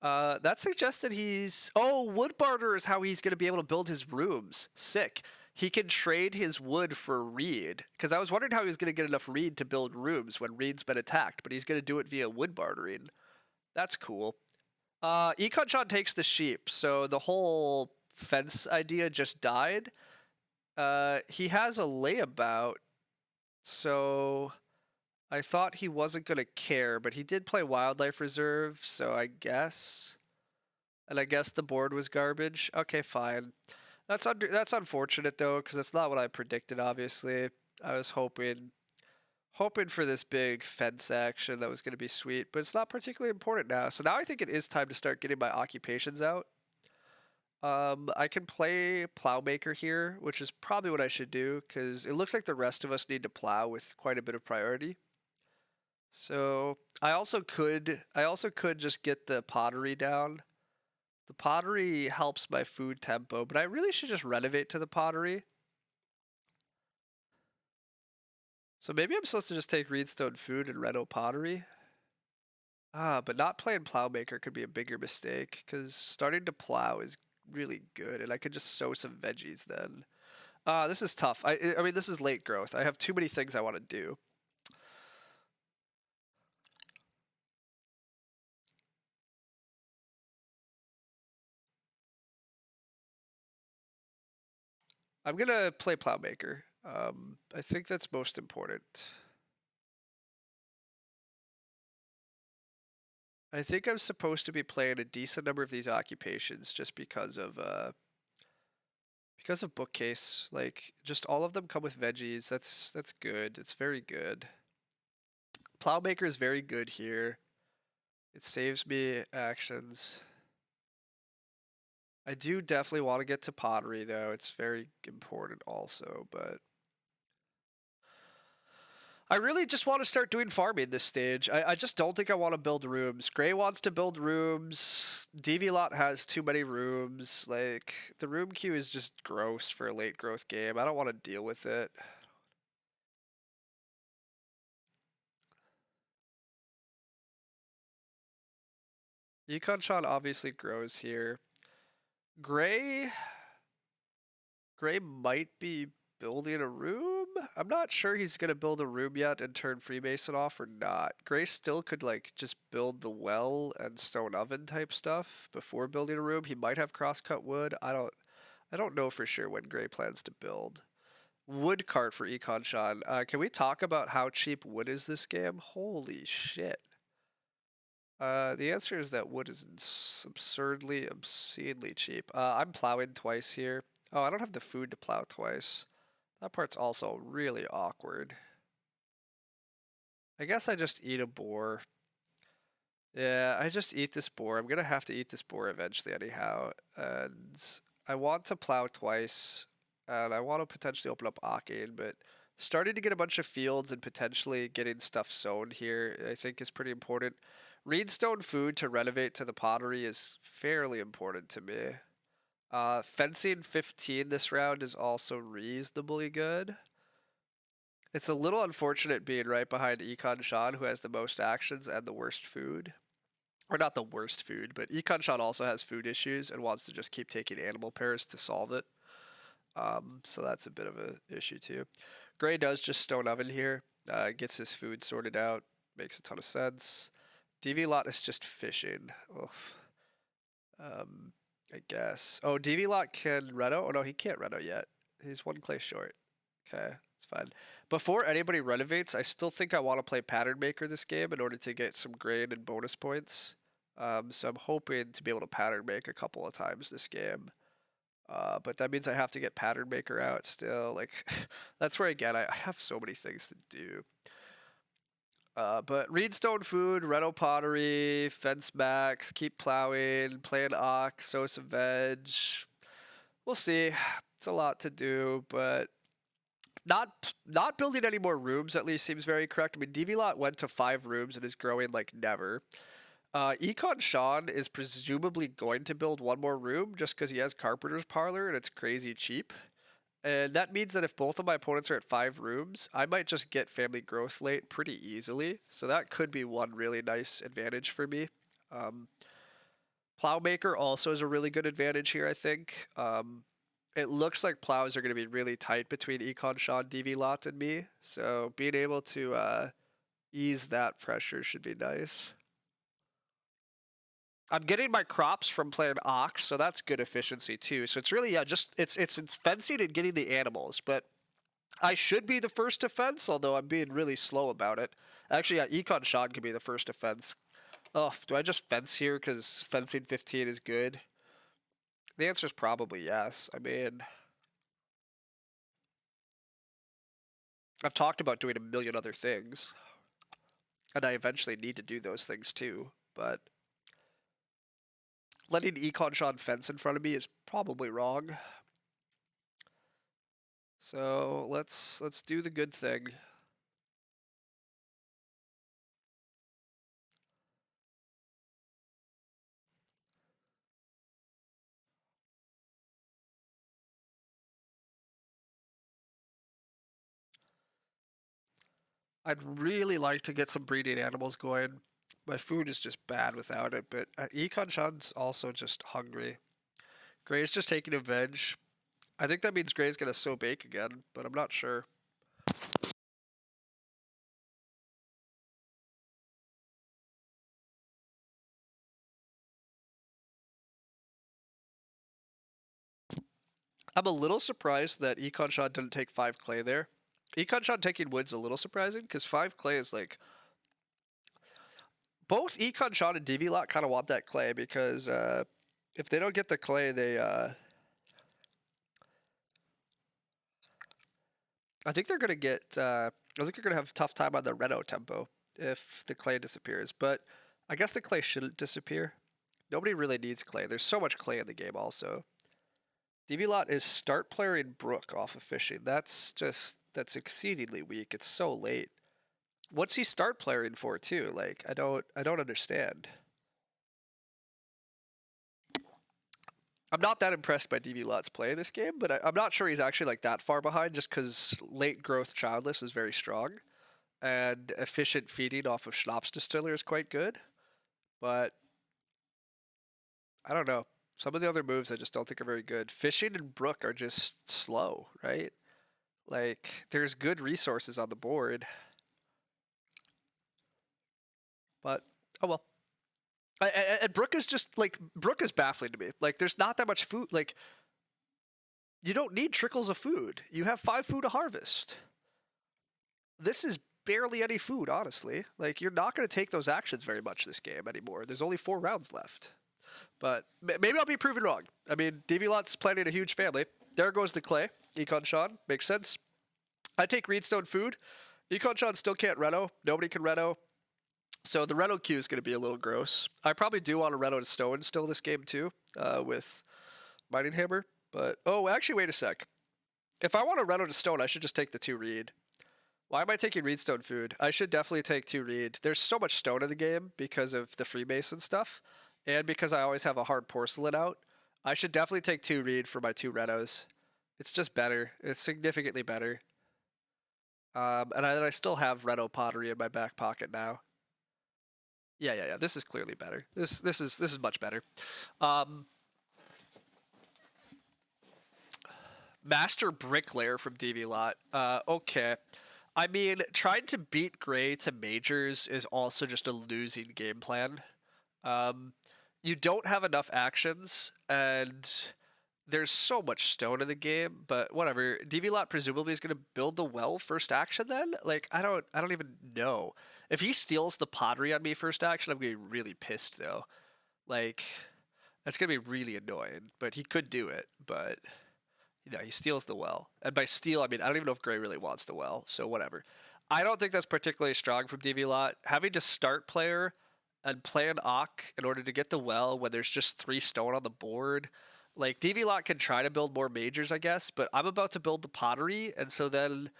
that suggested he's. Oh, wood barter is how he's going to be able to build his rooms. Sick. He can trade his wood for reed. Because I was wondering how he was going to get enough reed to build rooms when reed's been attacked, but he's going to do it via wood bartering. That's cool. Econ takes the sheep, so the whole fence idea just died. He has a layabout, so I thought he wasn't going to care, but he did play wildlife reserve, so I guess. And I guess the board was garbage. Okay, fine. That's unfortunate though, because that's not what I predicted. Obviously, I was hoping for this big fence action that was going to be sweet, but it's not particularly important now. So now I think it is time to start getting my occupations out. I can play plowmaker here, which is probably what I should do because it looks like the rest of us need to plow with quite a bit of priority. So I also could just get the pottery down. The pottery helps my food tempo, but I really should just renovate to the pottery. So maybe I'm supposed to just take Reedstone food and reno pottery. But not playing plowmaker could be a bigger mistake, because starting to plow is really good, and I could just sow some veggies then. This is tough. I mean, this is late growth. I have too many things I want to do. I'm gonna play plowmaker. I think that's most important. I think I'm supposed to be playing a decent number of these occupations just because of bookcase. Like, just all of them come with veggies. That's good. It's very good. Plowmaker is very good here. It saves me actions. I do definitely want to get to pottery though. It's very important also, but I really just want to start doing farming this stage. I just don't think I want to build rooms. Gray wants to build rooms. DV Lot has too many rooms. Like, the room queue is just gross for a late growth game. I don't want to deal with it. Econ obviously grows here. Gray Gray might be building a room. I'm not sure he's gonna build a room yet and turn Freemason off or not. Gray still could like just build the well and stone oven type stuff before building a room. He might have crosscut wood. I don't know for sure when Gray plans to build. Wood cart for Econ Sean. Can we talk about how cheap wood is this game? Holy shit. The answer is that wood is absurdly, obscenely cheap. I'm plowing twice here. Oh, I don't have the food to plow twice. That part's also really awkward. I guess I just eat a boar. Yeah, I just eat this boar. I'm gonna have to eat this boar eventually anyhow. And I want to plow twice, and I want to potentially open up Arcane, but starting to get a bunch of fields and potentially getting stuff sown here, I think is pretty important. Reedstone food to renovate to the pottery is fairly important to me. Fencing 15 this round is also reasonably good. It's a little unfortunate being right behind Econ Sean, who has the most actions and the worst food. Or not the worst food, but Econ Sean also has food issues and wants to just keep taking animal pairs to solve it. So that's a bit of an issue too. Gray does just stone oven here, gets his food sorted out, makes a ton of sense. DV Lot is just fishing. Ugh. I guess. Oh, DV Lot can Reno? Oh no, he can't Reno yet. He's one clay short. Okay, it's fine. Before anybody renovates, I still think I want to play Pattern Maker this game in order to get some grain and bonus points. So I'm hoping to be able to Pattern Make a couple of times this game. But that means I have to get Pattern Maker out still. Like, that's where again I have so many things to do. But Reedstone Food, Reno Pottery, Fence Max, keep plowing, playing Ox, sow some veg. We'll see. It's a lot to do, but not building any more rooms at least seems very correct. I mean, DV Lot went to 5 rooms and is growing like never. Econ Sean is presumably going to build one more room just because he has Carpenter's Parlor and it's crazy cheap. And that means that if both of my opponents are at 5 rooms, I might just get family growth late pretty easily. So that could be one really nice advantage for me. Plowmaker also is a really good advantage here, I think. It looks like plows are going to be really tight between Econ Sean, DV Lot, and me. So being able to ease that pressure should be nice. I'm getting my crops from playing Ox, so that's good efficiency too. So it's really just it's fencing and getting the animals, but I should be the first to fence, although I'm being really slow about it. Actually, yeah, Econ Sean could be the first to fence. Oh, do I just fence here because fencing 15 is good? The answer is probably yes. I mean, I've talked about doing a million other things, and I eventually need to do those things too, but letting Econ Sean fence in front of me is probably wrong. So let's do the good thing. I'd really like to get some breeding animals going. My food is just bad without it, but Econ Sean's also just hungry. Gray's just taking a veg. I think that means Gray's gonna sow bake again, but I'm not sure. I'm a little surprised that Econ Sean didn't take 5 clay there. Econ Sean taking wood's a little surprising because 5 clay is like both Econ Sean and DV Lot kind of want that clay because if they don't get the clay, they I think they're gonna get. I think they're gonna have a tough time on the Reno tempo if the clay disappears. But I guess the clay shouldn't disappear. Nobody really needs clay. There's so much clay in the game. Also, DV Lot is start player in Brook off of fishing. That's exceedingly weak. It's so late. What's he start player in for too? Like I don't understand. I'm not that impressed by DV Lot's play in this game, but I'm not sure he's actually like that far behind just because late growth childless is very strong. And efficient feeding off of Schnapps Distiller is quite good. But I don't know. Some of the other moves I just don't think are very good. Fishing and Brook are just slow, right? Like, there's good resources on the board. But, oh well. And Brook is just, like, Brook is baffling to me. Like, there's not that much food. Like, you don't need trickles of food. You have 5 food to harvest. This is barely any food, honestly. Like, you're not going to take those actions very much this game anymore. There's only 4 rounds left. But maybe I'll be proven wrong. I mean, DV Lot's planning a huge family. There goes the clay. Econ Sean. Makes sense. I take Reedstone Food. Econ Sean still can't Reno. Nobody can Reno. So the Reno queue is going to be a little gross. I probably do want to Reno to Stone still this game too, with Mining Hammer. But, oh, actually, wait a sec. If I want to Reno to Stone, I should just take the 2 Reed. Why am I taking Reedstone Food? I should definitely take 2 Reed. There's so much stone in the game because of the Freemason stuff, and because I always have a hard porcelain out. I should definitely take 2 Reed for my 2 Renos. It's just better. It's significantly better. I still have Renault pottery in my back pocket now. Yeah. This is clearly better. This is much better. Um, Master Bricklayer from DV Lot. Okay. I mean, trying to beat Gray to majors is also just a losing game plan. Um, you don't have enough actions, and there's so much stone in the game. But whatever. DV Lot presumably is going to build the well first action. Then, like, I don't even know. If he steals the pottery on me first action, I'm gonna be really pissed though. Like, that's gonna be really annoying. But he could do it. But he steals the well. And by steal, I mean, I don't even know if Gray really wants the well, so whatever. I don't think that's particularly strong from DV Lot. Having to start player and play an Ock in order to get the well when there's just 3 stone on the board. Like, DV Lot can try to build more majors, I guess, but I'm about to build the pottery, and so then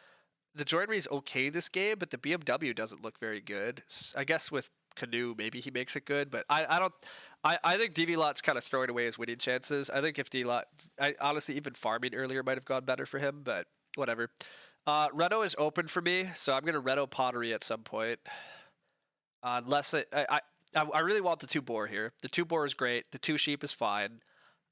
the joinery is okay this game, but the BMW doesn't look very good. I guess with Canoe, maybe he makes it good, but I don't. I think DV Lot's kind of throwing away his winning chances. I think if D Lot, I honestly even farming earlier might have gone better for him, but whatever. Renault is open for me, so I'm gonna Renault pottery at some point. Unless I really want the 2 boar here. The 2 boar is great. The 2 sheep is fine.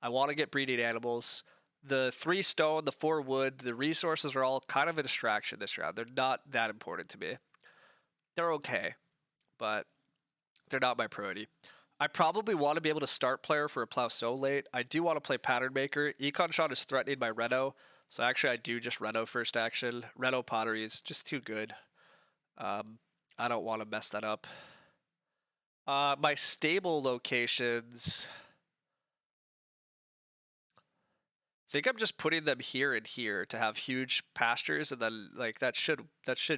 I want to get breeding animals. The 3 stone, the 4 wood, the resources are all kind of a distraction this round. They're not that important to me. They're okay, but they're not my priority. I probably want to be able to start player for a plow so late. I do want to play pattern maker. Econ Shot is threatening my Renault, so actually I do just Renault first action. Renault pottery is just too good. I don't want to mess that up. My stable locations. I think I'm just putting them here and here to have huge pastures, and then like that should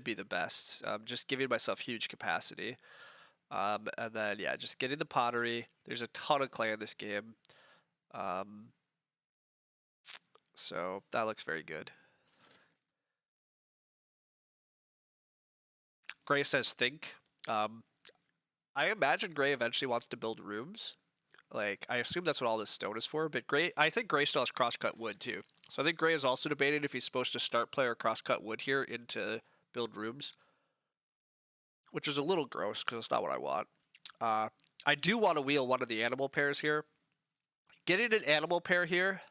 be the best. Just giving myself huge capacity. And then yeah, just getting the pottery. There's a ton of clay in this game. So that looks very good. Gray says think. I imagine Gray eventually wants to build rooms. Like, I assume that's what all this stone is for, but I think Gray still has crosscut wood too. So I think Gray is also debating if he's supposed to start player crosscut wood here into build rooms, which is a little gross because it's not what I want. I do want to wheel one of the animal pairs here. Getting an animal pair here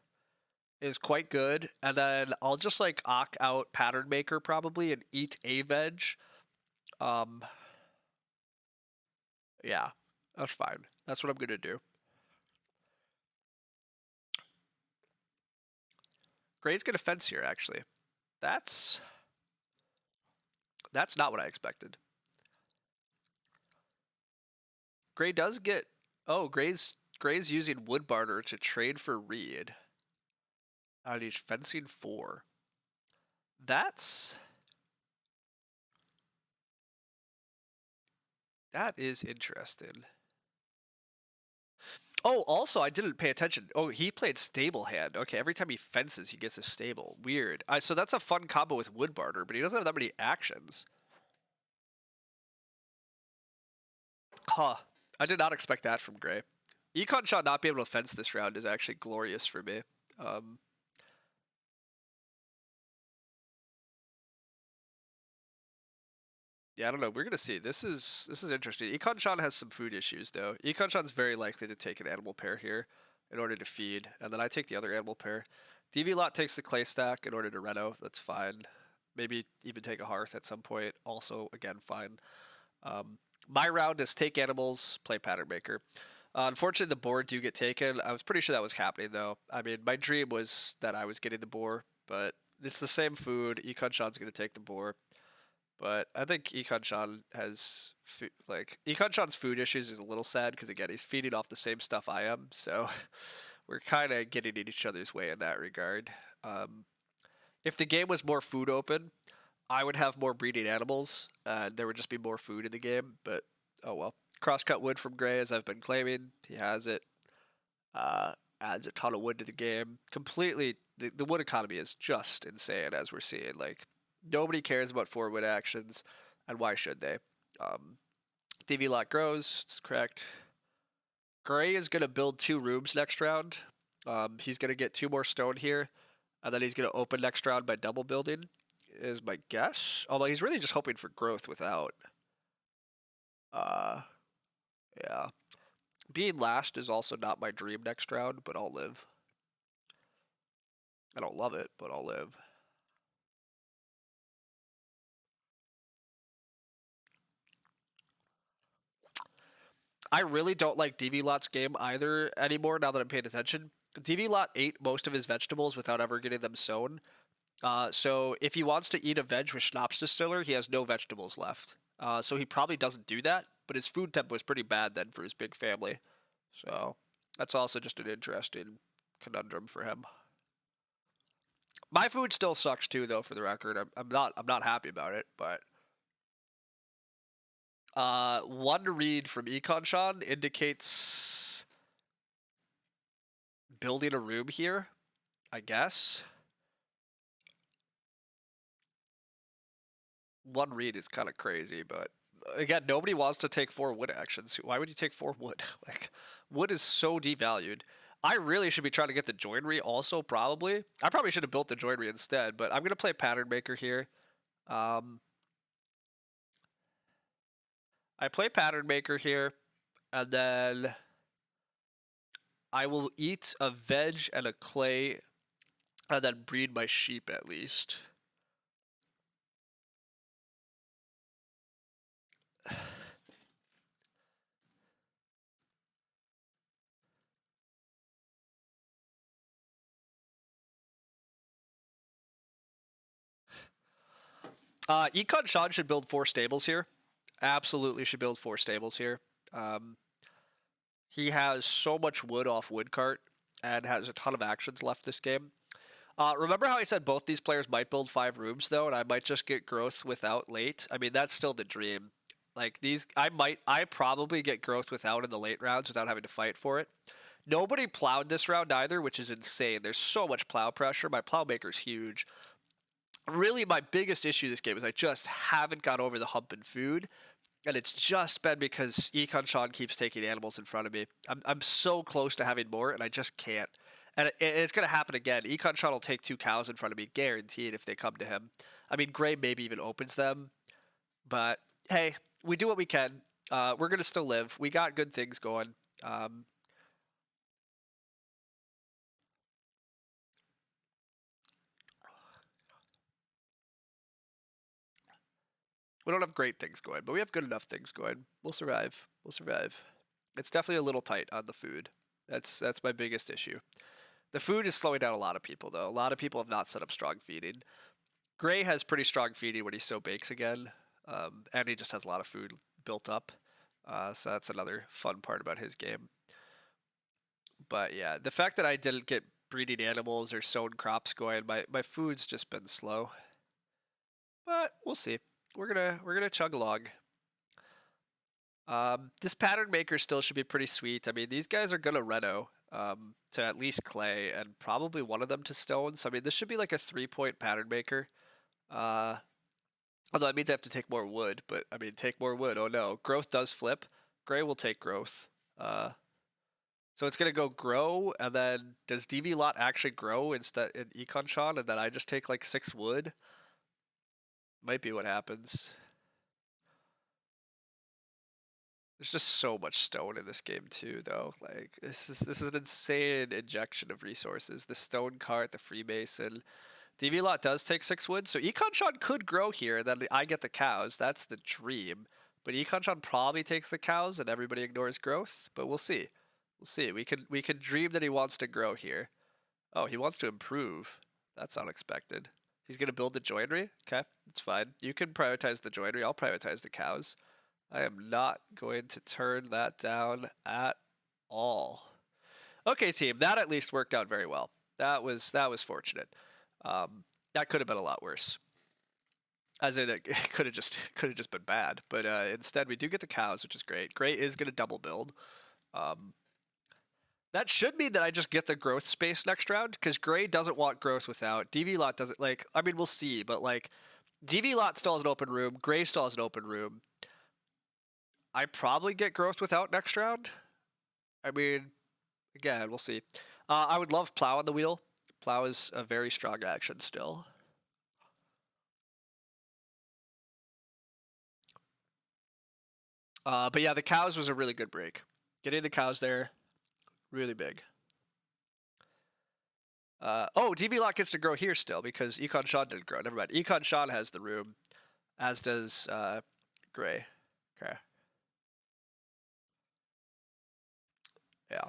is quite good, and then I'll just like ock out pattern maker probably and eat a veg. Yeah, that's fine. That's what I'm gonna do. Gray's gonna fence here actually. That's not what I expected. Gray does get. Oh, Gray's using wood barter to trade for Reed. And he's fencing 4. That is interesting. Oh, also, I didn't pay attention. Oh, he played stable hand. Okay, every time he fences, he gets a stable. Weird. So that's a fun combo with wood barter, but he doesn't have that many actions. Huh. I did not expect that from Gray. Econ shot not be able to fence this round is actually glorious for me. Yeah, I don't know. We're gonna see. This is interesting. Econ has some food issues though. Econ very likely to take an animal pair here in order to feed, and then I take the other animal pair. DV Lot takes the clay stack in order to reno. That's fine. Maybe even take a hearth at some point. Also, again, fine. My round is take animals, play pattern maker. Unfortunately, the boar do get taken. I was pretty sure that was happening though. I mean, my dream was that I was getting the boar, but it's the same food. Econ going to take the boar. But I think Econ has Econ food issues is a little sad because again he's feeding off the same stuff I am, so we're kind of getting in each other's way in that regard. If the game was more food open, I would have more breeding animals. There would just be more food in the game. But oh well. Crosscut wood from Gray, as I've been claiming, he has it. Adds a ton of wood to the game. Completely, the wood economy is just insane as we're seeing. Like nobody cares about 4 wood actions, and why should they? DV lot grows. It's correct. Gray is gonna build 2 rooms next round. He's gonna get 2 more stone here, and then he's gonna open next round by double building. is my guess. Although he's really just hoping for growth without. Uh, yeah. Being last is also not my dream next round, but I'll live. I don't love it, but I'll live. I really don't like DV Lot's game either anymore now that I'm paying attention. DV Lot ate most of his vegetables without ever getting them sown. So if he wants to eat a veg with Schnapps Distiller, he has no vegetables left. So he probably doesn't do that, but his food tempo is pretty bad then for his big family. So that's also just an interesting conundrum for him. My food still sucks too, though. For the record, I'm not happy about it. But one read from Econ indicates building a room here, I guess. One read is kind of crazy, but again, nobody wants to take 4 wood actions. Why would you take 4 wood? Like, wood is so devalued. I really should be trying to get the joinery also, probably. I probably should have built the joinery instead, but I'm going to play Pattern Maker here. I play Pattern Maker here, and then I will eat a veg and a clay, and then breed my sheep at least. Econ Sean should build 4 stables here. Absolutely should build 4 stables here. He has so much wood off Woodcart and has a ton of actions left this game. Remember how I said both these players might build 5 rooms though, and I might just get growth without late? I mean, that's still the dream. Like these, I probably get growth without in the late rounds without having to fight for it. Nobody plowed this round either, which is insane. There's so much plow pressure. My plow maker's huge. Really, my biggest issue this game is I just haven't got over the hump in food. And it's just been because Econ Sean keeps taking animals in front of me. I'm so close to having more, and I just can't. And it's going to happen again. Econ Sean will take 2 cows in front of me, guaranteed, if they come to him. I mean, Gray maybe even opens them. But, hey, we do what we can. We're going to still live. We got good things going. We don't have great things going, but we have good enough things going. We'll survive. We'll survive. It's definitely a little tight on the food. That's my biggest issue. The food is slowing down a lot of people, though. A lot of people have not set up strong feeding. Gray has pretty strong feeding when he so bakes again, and he just has a lot of food built up. So that's another fun part about his game. But yeah, the fact that I didn't get breeding animals or sown crops going, my food's just been slow. But we'll see. We're gonna chug along. This pattern maker still should be pretty sweet. I mean, these guys are gonna reno to at least clay and probably one of them to stone. So I mean, this should be like a 3-point pattern maker. Although that means I have to take more wood, but I mean, take more wood. Oh no, growth does flip. Gray will take growth. So it's gonna go grow, and then does DV lot actually grow instead in Econ Sean, and then I just take like 6 wood? Might be what happens. There's just so much stone in this game too, though. Like this is an insane injection of resources. The stone cart, the Freemason. DV lot does take 6 wood, so Econ Sean could grow here, and then I get the cows. That's the dream. But Econ Sean probably takes the cows, and everybody ignores growth. But we'll see. We'll see. We could dream that he wants to grow here. Oh, he wants to improve. That's unexpected. He's gonna build the joinery. Okay, it's fine. You can prioritize the joinery. I'll prioritize the cows. I am not going to turn that down at all. Okay, team, that at least worked out very well. That was fortunate. That could have been a lot worse. As in, it could have just been bad. But instead, we do get the cows, which is great. Gray is going to double build. That should mean that I just get the growth space next round, because Gray doesn't want growth without. DV lot doesn't, like, I mean, we'll see, but like, DV lot still has an open room. Gray still has an open room. I probably get growth without next round. I mean, again, we'll see. I would love plow on the wheel. Plow is a very strong action still. But yeah, the cows was a really good break. Getting the cows there, really big. Oh, DV Lot gets to grow here still because Econ Sean didn't grow. Never mind. Econ Sean has the room, as does Gray. Okay. Yeah.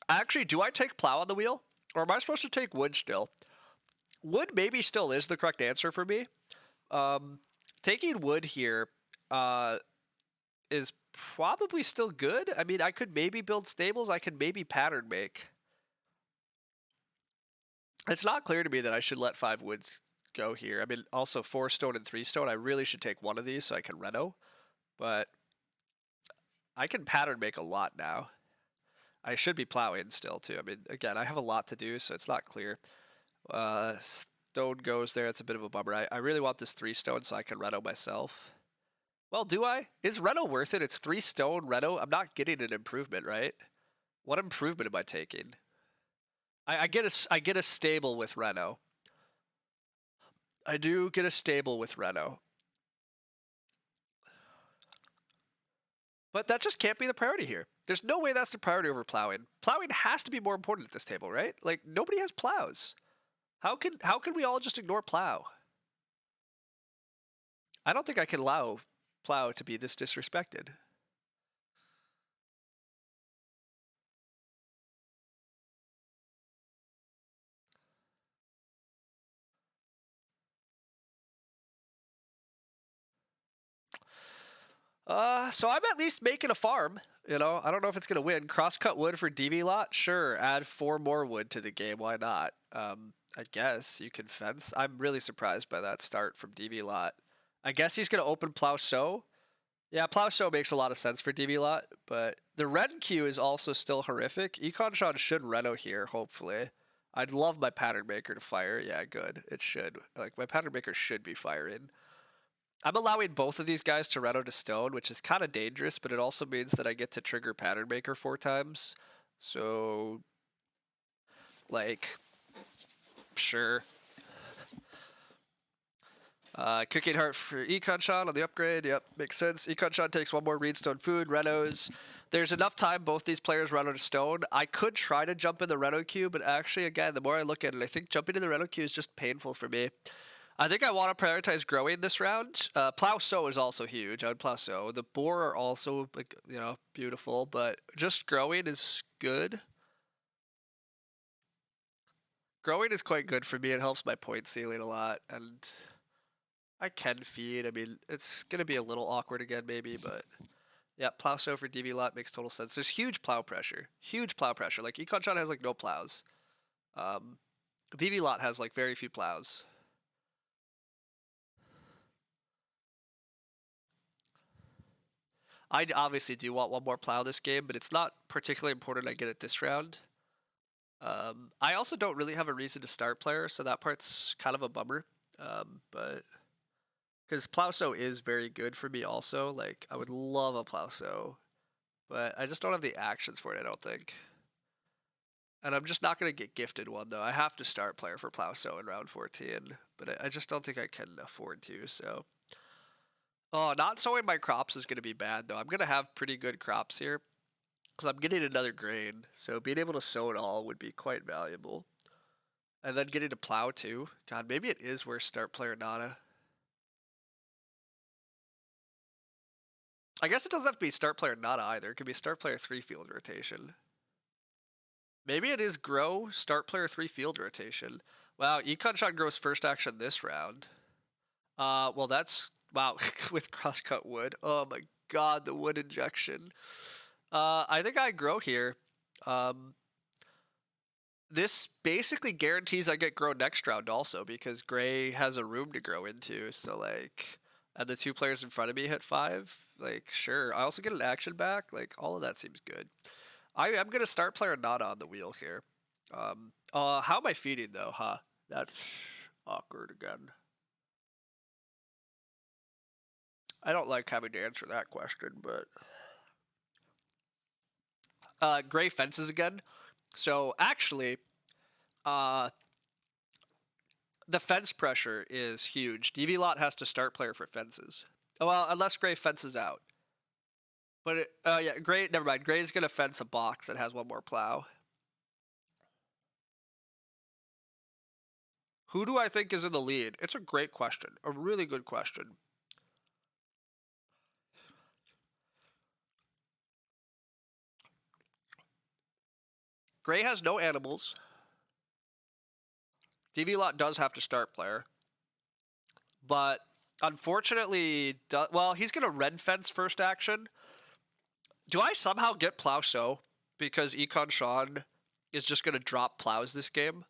Actually, do I take plow on the wheel? Or am I supposed to take wood still? Wood maybe still is the correct answer for me. Taking wood here is probably still good. I mean, I could maybe build stables. I could maybe pattern make. It's not clear to me that I should let 5 woods go here. I mean, also 4 stone and 3 stone. I really should take one of these so I can reno. But I can pattern make a lot now. I should be plowing still too. I mean, again, I have a lot to do, so it's not clear. Stone goes there. It's a bit of a bummer. I really want this 3 stone so I can reno myself. Well, do I? Is reno worth it? It's 3 stone reno. I'm not getting an improvement, right? What improvement am I taking? I get a stable with reno. I do get a stable with reno. But that just can't be the priority here. There's no way that's the priority over plowing. Plowing has to be more important at this table, right? Like, nobody has plows. How can we all just ignore plow? I don't think I can allow plow to be this disrespected. So I'm at least making a farm. You know, I don't know if it's gonna win. Crosscut wood for DV lot, sure. Add 4 more wood to the game. Why not? I guess you can fence. I'm really surprised by that start from DV lot. I guess he's gonna open plow sow. Yeah, plow sow makes a lot of sense for DV lot, but the red queue is also still horrific. Econ Sean should reno here, hopefully. I'd love my pattern maker to fire. Yeah, good. It should. Like, my pattern maker should be firing. I'm allowing both of these guys to reno to stone, which is kind of dangerous, but it also means that I get to trigger pattern maker 4 times. So, like, sure. Cooking heart for Econ Shot on the upgrade. Yep, makes sense. Econ Shot takes 1 more Reedstone food. Renos. There's enough time both these players reno to stone. I could try to jump in the reno queue, but actually, again, the more I look at it, I think jumping in the reno queue is just painful for me. I think I want to prioritize growing this round. Plow sow is also huge. I would plow sow. The boar are also, like, you know, beautiful, but just growing is good. Growing is quite good for me. It helps my point ceiling a lot, and I can feed. I mean, it's gonna be a little awkward again, maybe, but yeah, plow sow for DV lot makes total sense. There's huge plow pressure. Huge plow pressure. Like, Econ Shot has like no plows. DV lot has like very few plows. I obviously do want 1 more plow this game, but it's not particularly important I get it this round. I also don't really have a reason to start player, so that part's kind of a bummer. But because Plowso is very good for me also. Like, I would love a Plowso, but I just don't have the actions for it, I don't think. And I'm just not going to get gifted one, though. I have to start player for Plowso in round 14, but I just don't think I can afford to, so. Oh, not sowing my crops is going to be bad, though. I'm going to have pretty good crops here because I'm getting another grain, so being able to sow it all would be quite valuable. And then getting to plow, too. God, maybe it is worth start player Nana. I guess it doesn't have to be start player Nana either. It could be start player 3 field rotation. Maybe it is grow, start player 3 field rotation. Wow, Econ Shot grows first action this round. Well, that's, wow, with crosscut wood. Oh my god, the wood injection. I think I grow here. This basically guarantees I get grow next round also because Gray has a room to grow into. So, like, and the 2 players in front of me hit 5. Like, sure. I also get an action back. Like, all of that seems good. I'm going to start player not on the wheel here. How am I feeding, though, huh? That's awkward again. I don't like having to answer that question, but... Gray fences again. So, actually, The fence pressure is huge. DV Lot has to start player for fences. Oh, well, unless Gray fences out. But yeah, Gray. Never mind. Gray's gonna fence a box that has one more plow. Who do I think is in the lead? It's a great question. A really good question. Gray has no animals. DV Lot does have to start player. But unfortunately, well, he's going to red fence first action. Do I somehow get plow sow? Because Econ Sean is just going to drop plows this game.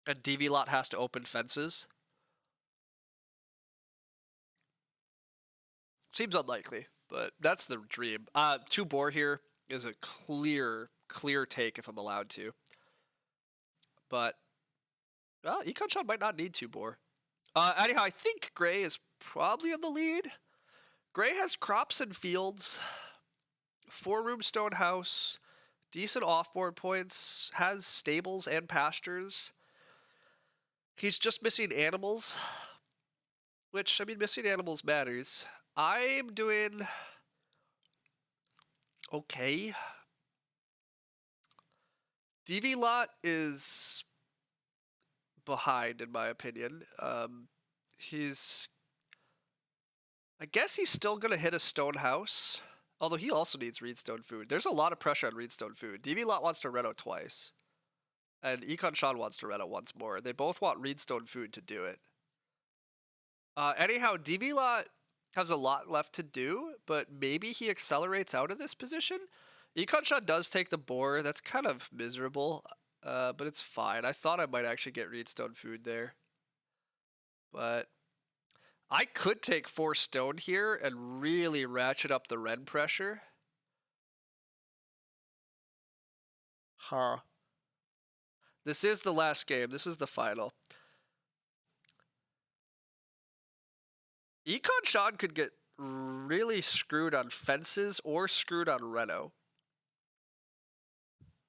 And DV Lot has to open fences. Seems unlikely, but that's the dream. 2 boar here is a clear take if I'm allowed to. But Econ Sean might not need 2 boar. Anyhow, I think Gray is probably in the lead. Gray has crops and fields, 4-room stone house, decent off-board points, has stables and pastures. He's just missing animals, which, I mean, missing animals matters. I'm doing okay. DV Lot is behind, in my opinion. I guess he's still going to hit a stone house, although he also needs Reedstone food. There's a lot of pressure on Reedstone food. DV Lot wants to reno twice, and Econ Sean wants to reno once more. They both want Reedstone food to do it. Anyhow, DV Lot has a lot left to do, but maybe he accelerates out of this position. Econ Sean does take the boar. That's kind of miserable, but it's fine. I thought I might actually get Reedstone food there. But I could take 4 stone here and really ratchet up the red pressure. Huh. This is the last game. This is the final. Econ Sean could get really screwed on fences or screwed on reno.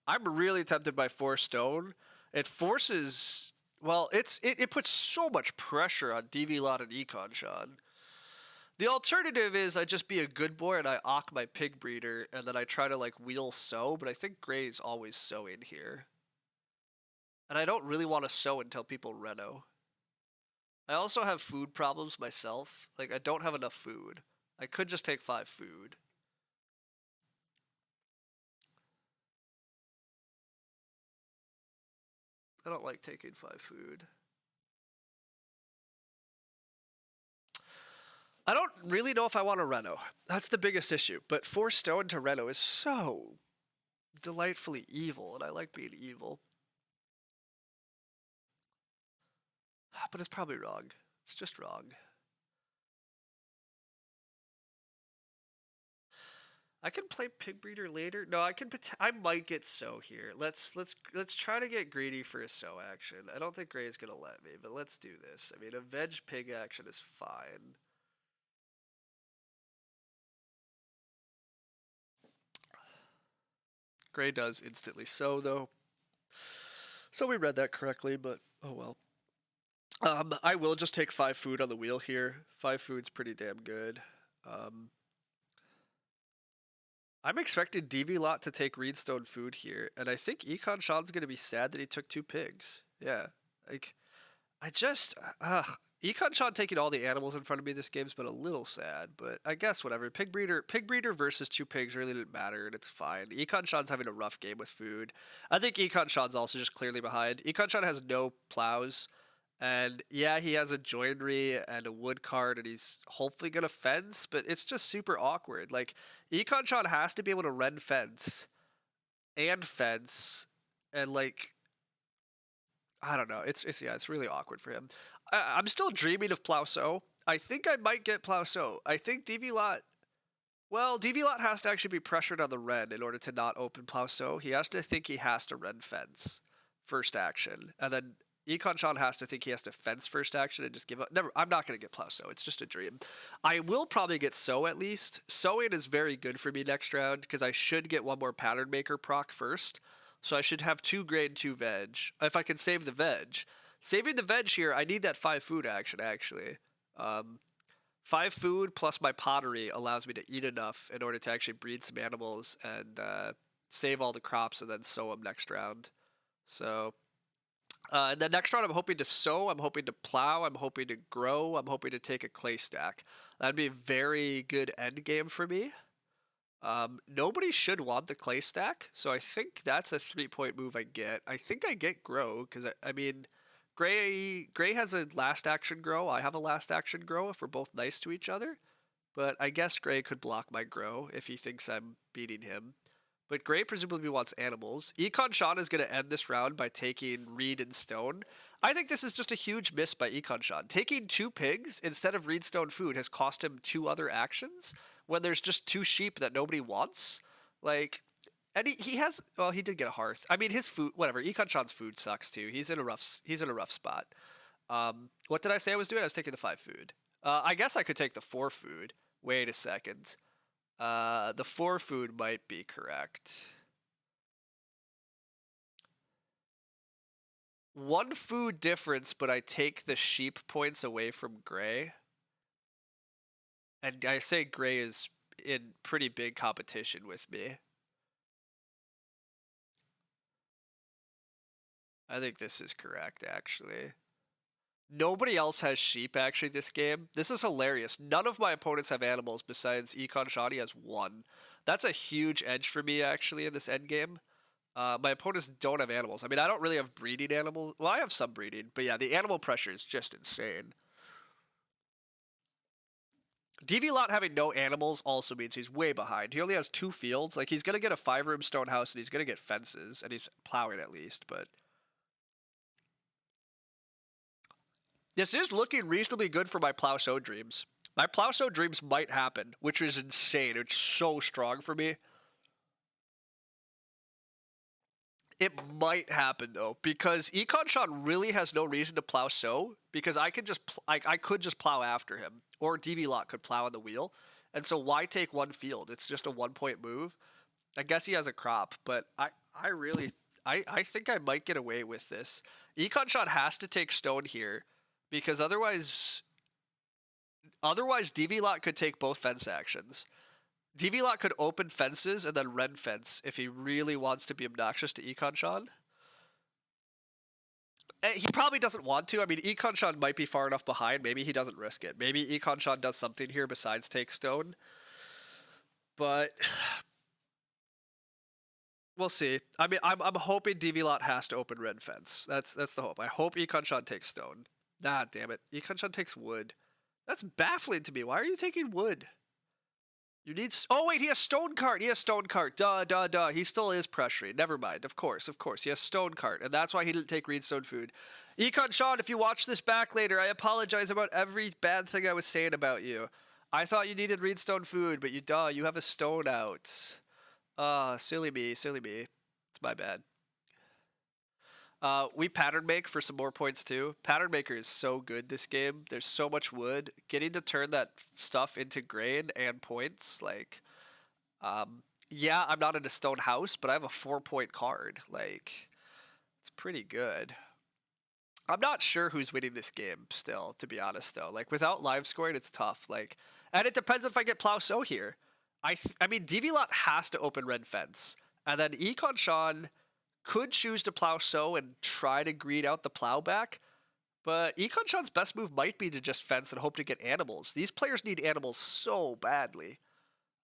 I'm really tempted by 4 stone. It forces, well, it puts so much pressure on DV Lot and Econ Sean. The alternative is I just be a good boy and I awk my pig breeder and then I try to like wheel sow, but I think Gray's always sowing here. And I don't really want to sow until people reno. I also have food problems myself. Like, I don't have enough food. I could just take 5 food. I don't like taking 5 food. I don't really know if I want to reno. That's the biggest issue. But 4 stone to reno is so delightfully evil, and I like being evil. But it's probably wrong. It's just wrong. I can play pig breeder later. No, I can. I might get sow here. Let's try to get greedy for a sow action. I don't think Gray's gonna let me, but let's do this. I mean, a veg pig action is fine. Gray does instantly sow though, so we read that correctly. But oh well. I will just take 5 food on the wheel here. 5 food's pretty damn good. I'm expecting DV Lot to take Reedstone food here, and I think Econ Sean's gonna be sad that he took 2 pigs. Yeah, like, Econ Sean taking all the animals in front of me this game's been a little sad, but I guess whatever. Pig breeder versus 2 pigs really didn't matter, and it's fine. Econ Sean's having a rough game with food. I think Econ Sean's also just clearly behind. Econ Sean has no plows. And yeah, he has a joinery and a wood cart, and he's hopefully gonna fence, but it's just super awkward. Like, Econ Sean has to be able to rend fence, and like, I don't know. It's really awkward for him. I'm still dreaming of Plauso. I think I might get Plauso. I think DV Lot. Well, DV Lot has to actually be pressured on the red in order to not open Plauso. He has to think he has to rend fence first action, and then Econ Sean has to think he has to fence first action and just give up. Never. I'm not going to get Plauso. It's just a dream. I will probably get Sow at least. Sowing is very good for me next round because I should get 1 more Pattern Maker proc first. So I should have 2 grain, 2 veg. If I can save the veg. Saving the veg here, I need that 5 food action, actually. 5 food plus my pottery allows me to eat enough in order to actually breed some animals and save all the crops and then sow them next round. So, and then next round I'm hoping to sow, I'm hoping to plow, I'm hoping to grow, I'm hoping to take a clay stack. That'd be a very good end game for me. Nobody should want the clay stack, so I think that's a 3-point move I get. I think I get grow, because I mean, Gray has a last action grow, I have a last action grow if we're both nice to each other. But I guess Gray could block my grow if he thinks I'm beating him. But Gray presumably wants animals. Econ Sean is going to end this round by taking Reed and Stone. I think this is just a huge miss by Econ Sean. Taking 2 pigs instead of Reed Stone food has cost him 2 other actions when there's just 2 sheep that nobody wants. Like, and he has, well, he did get a hearth. I mean, his food, whatever. Econ Sean's food sucks too. He's in a rough spot. What did I say I was doing? I was taking the 5 food. I guess I could take the 4 food. Wait a second. The 4 food might be correct. 1 food difference, but I take the sheep points away from Gray. And I say Gray is in pretty big competition with me. I think this is correct, actually. Nobody else has sheep, actually, this game. This is hilarious. None of my opponents have animals besides Econ Shoddy has 1. That's a huge edge for me, actually, in this endgame. My opponents don't have animals. I mean, I don't really have breeding animals. Well, I have some breeding, but yeah, the animal pressure is just insane. DV Lot having no animals also means he's way behind. He only has 2 fields. Like, he's going to get a 5-room stone house, and he's going to get fences, and he's plowing at least, but... This is looking reasonably good for my plow sow dreams. My plow sow dreams might happen, which is insane. It's so strong for me. It might happen though, because Econ Sean really has no reason to plow sow, because I could just I could just plow after him, or DV Lot could plow on the wheel, and so why take 1 field? It's just a 1-point move. I guess he has a crop, but I really I think I might get away with this. Econ Sean has to take stone here, because otherwise DV Lot could take both fence actions. DV Lot could open fences and then red fence if he really wants to be obnoxious to Econ Sean. And he probably doesn't want to. I mean, Econ Sean might be far enough behind. Maybe he doesn't risk it. Maybe Econ Sean does something here besides take stone. But we'll see. I mean, I'm hoping DV Lot has to open red fence. That's the hope. I hope Econ Sean takes stone. Ah, damn it. Econ Sean takes wood. That's baffling to me. Why are you taking wood? You need... Oh, wait, he has stone cart. He has stone cart. Duh. He still is pressuring. Never mind. Of course. He has stone cart, and that's why he didn't take Reedstone food. Econ Sean, if you watch this back later, I apologize about every bad thing I was saying about you. I thought you needed Reedstone food, but you have a stone out. Silly me. It's my bad. We pattern make for some more points too. Pattern maker is so good this game. There's so much wood. Getting to turn that stuff into grain and points, like, yeah, I'm not in a stone house, but I have a 4-point card. Like, it's pretty good. I'm not sure who's winning this game still, to be honest though. Like, without live scoring, it's tough. Like, and it depends if I get plow sow here. I mean, DV Lot has to open red fence, and then Econ Sean could choose to plow sow and try to greed out the plow back, but Econ Sean's best move might be to just fence and hope to get animals. These players need animals so badly.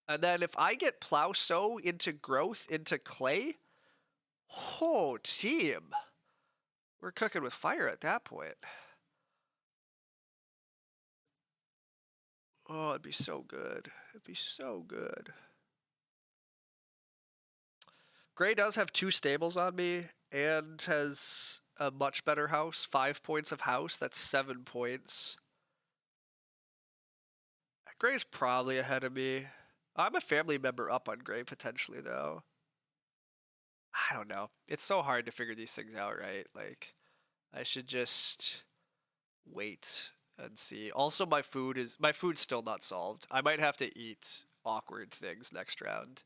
And then if I get plow sow into growth, into clay, oh, team. We're cooking with fire at that point. Oh, it'd be so good. It'd be so good. Gray does have 2 stables on me and has a much better house. 5 points of house. That's 7 points. Gray's probably ahead of me. I'm a family member up on Gray potentially, though. I don't know. It's so hard to figure these things out, right? Like, I should just wait and see. Also, my food's still not solved. I might have to eat awkward things next round.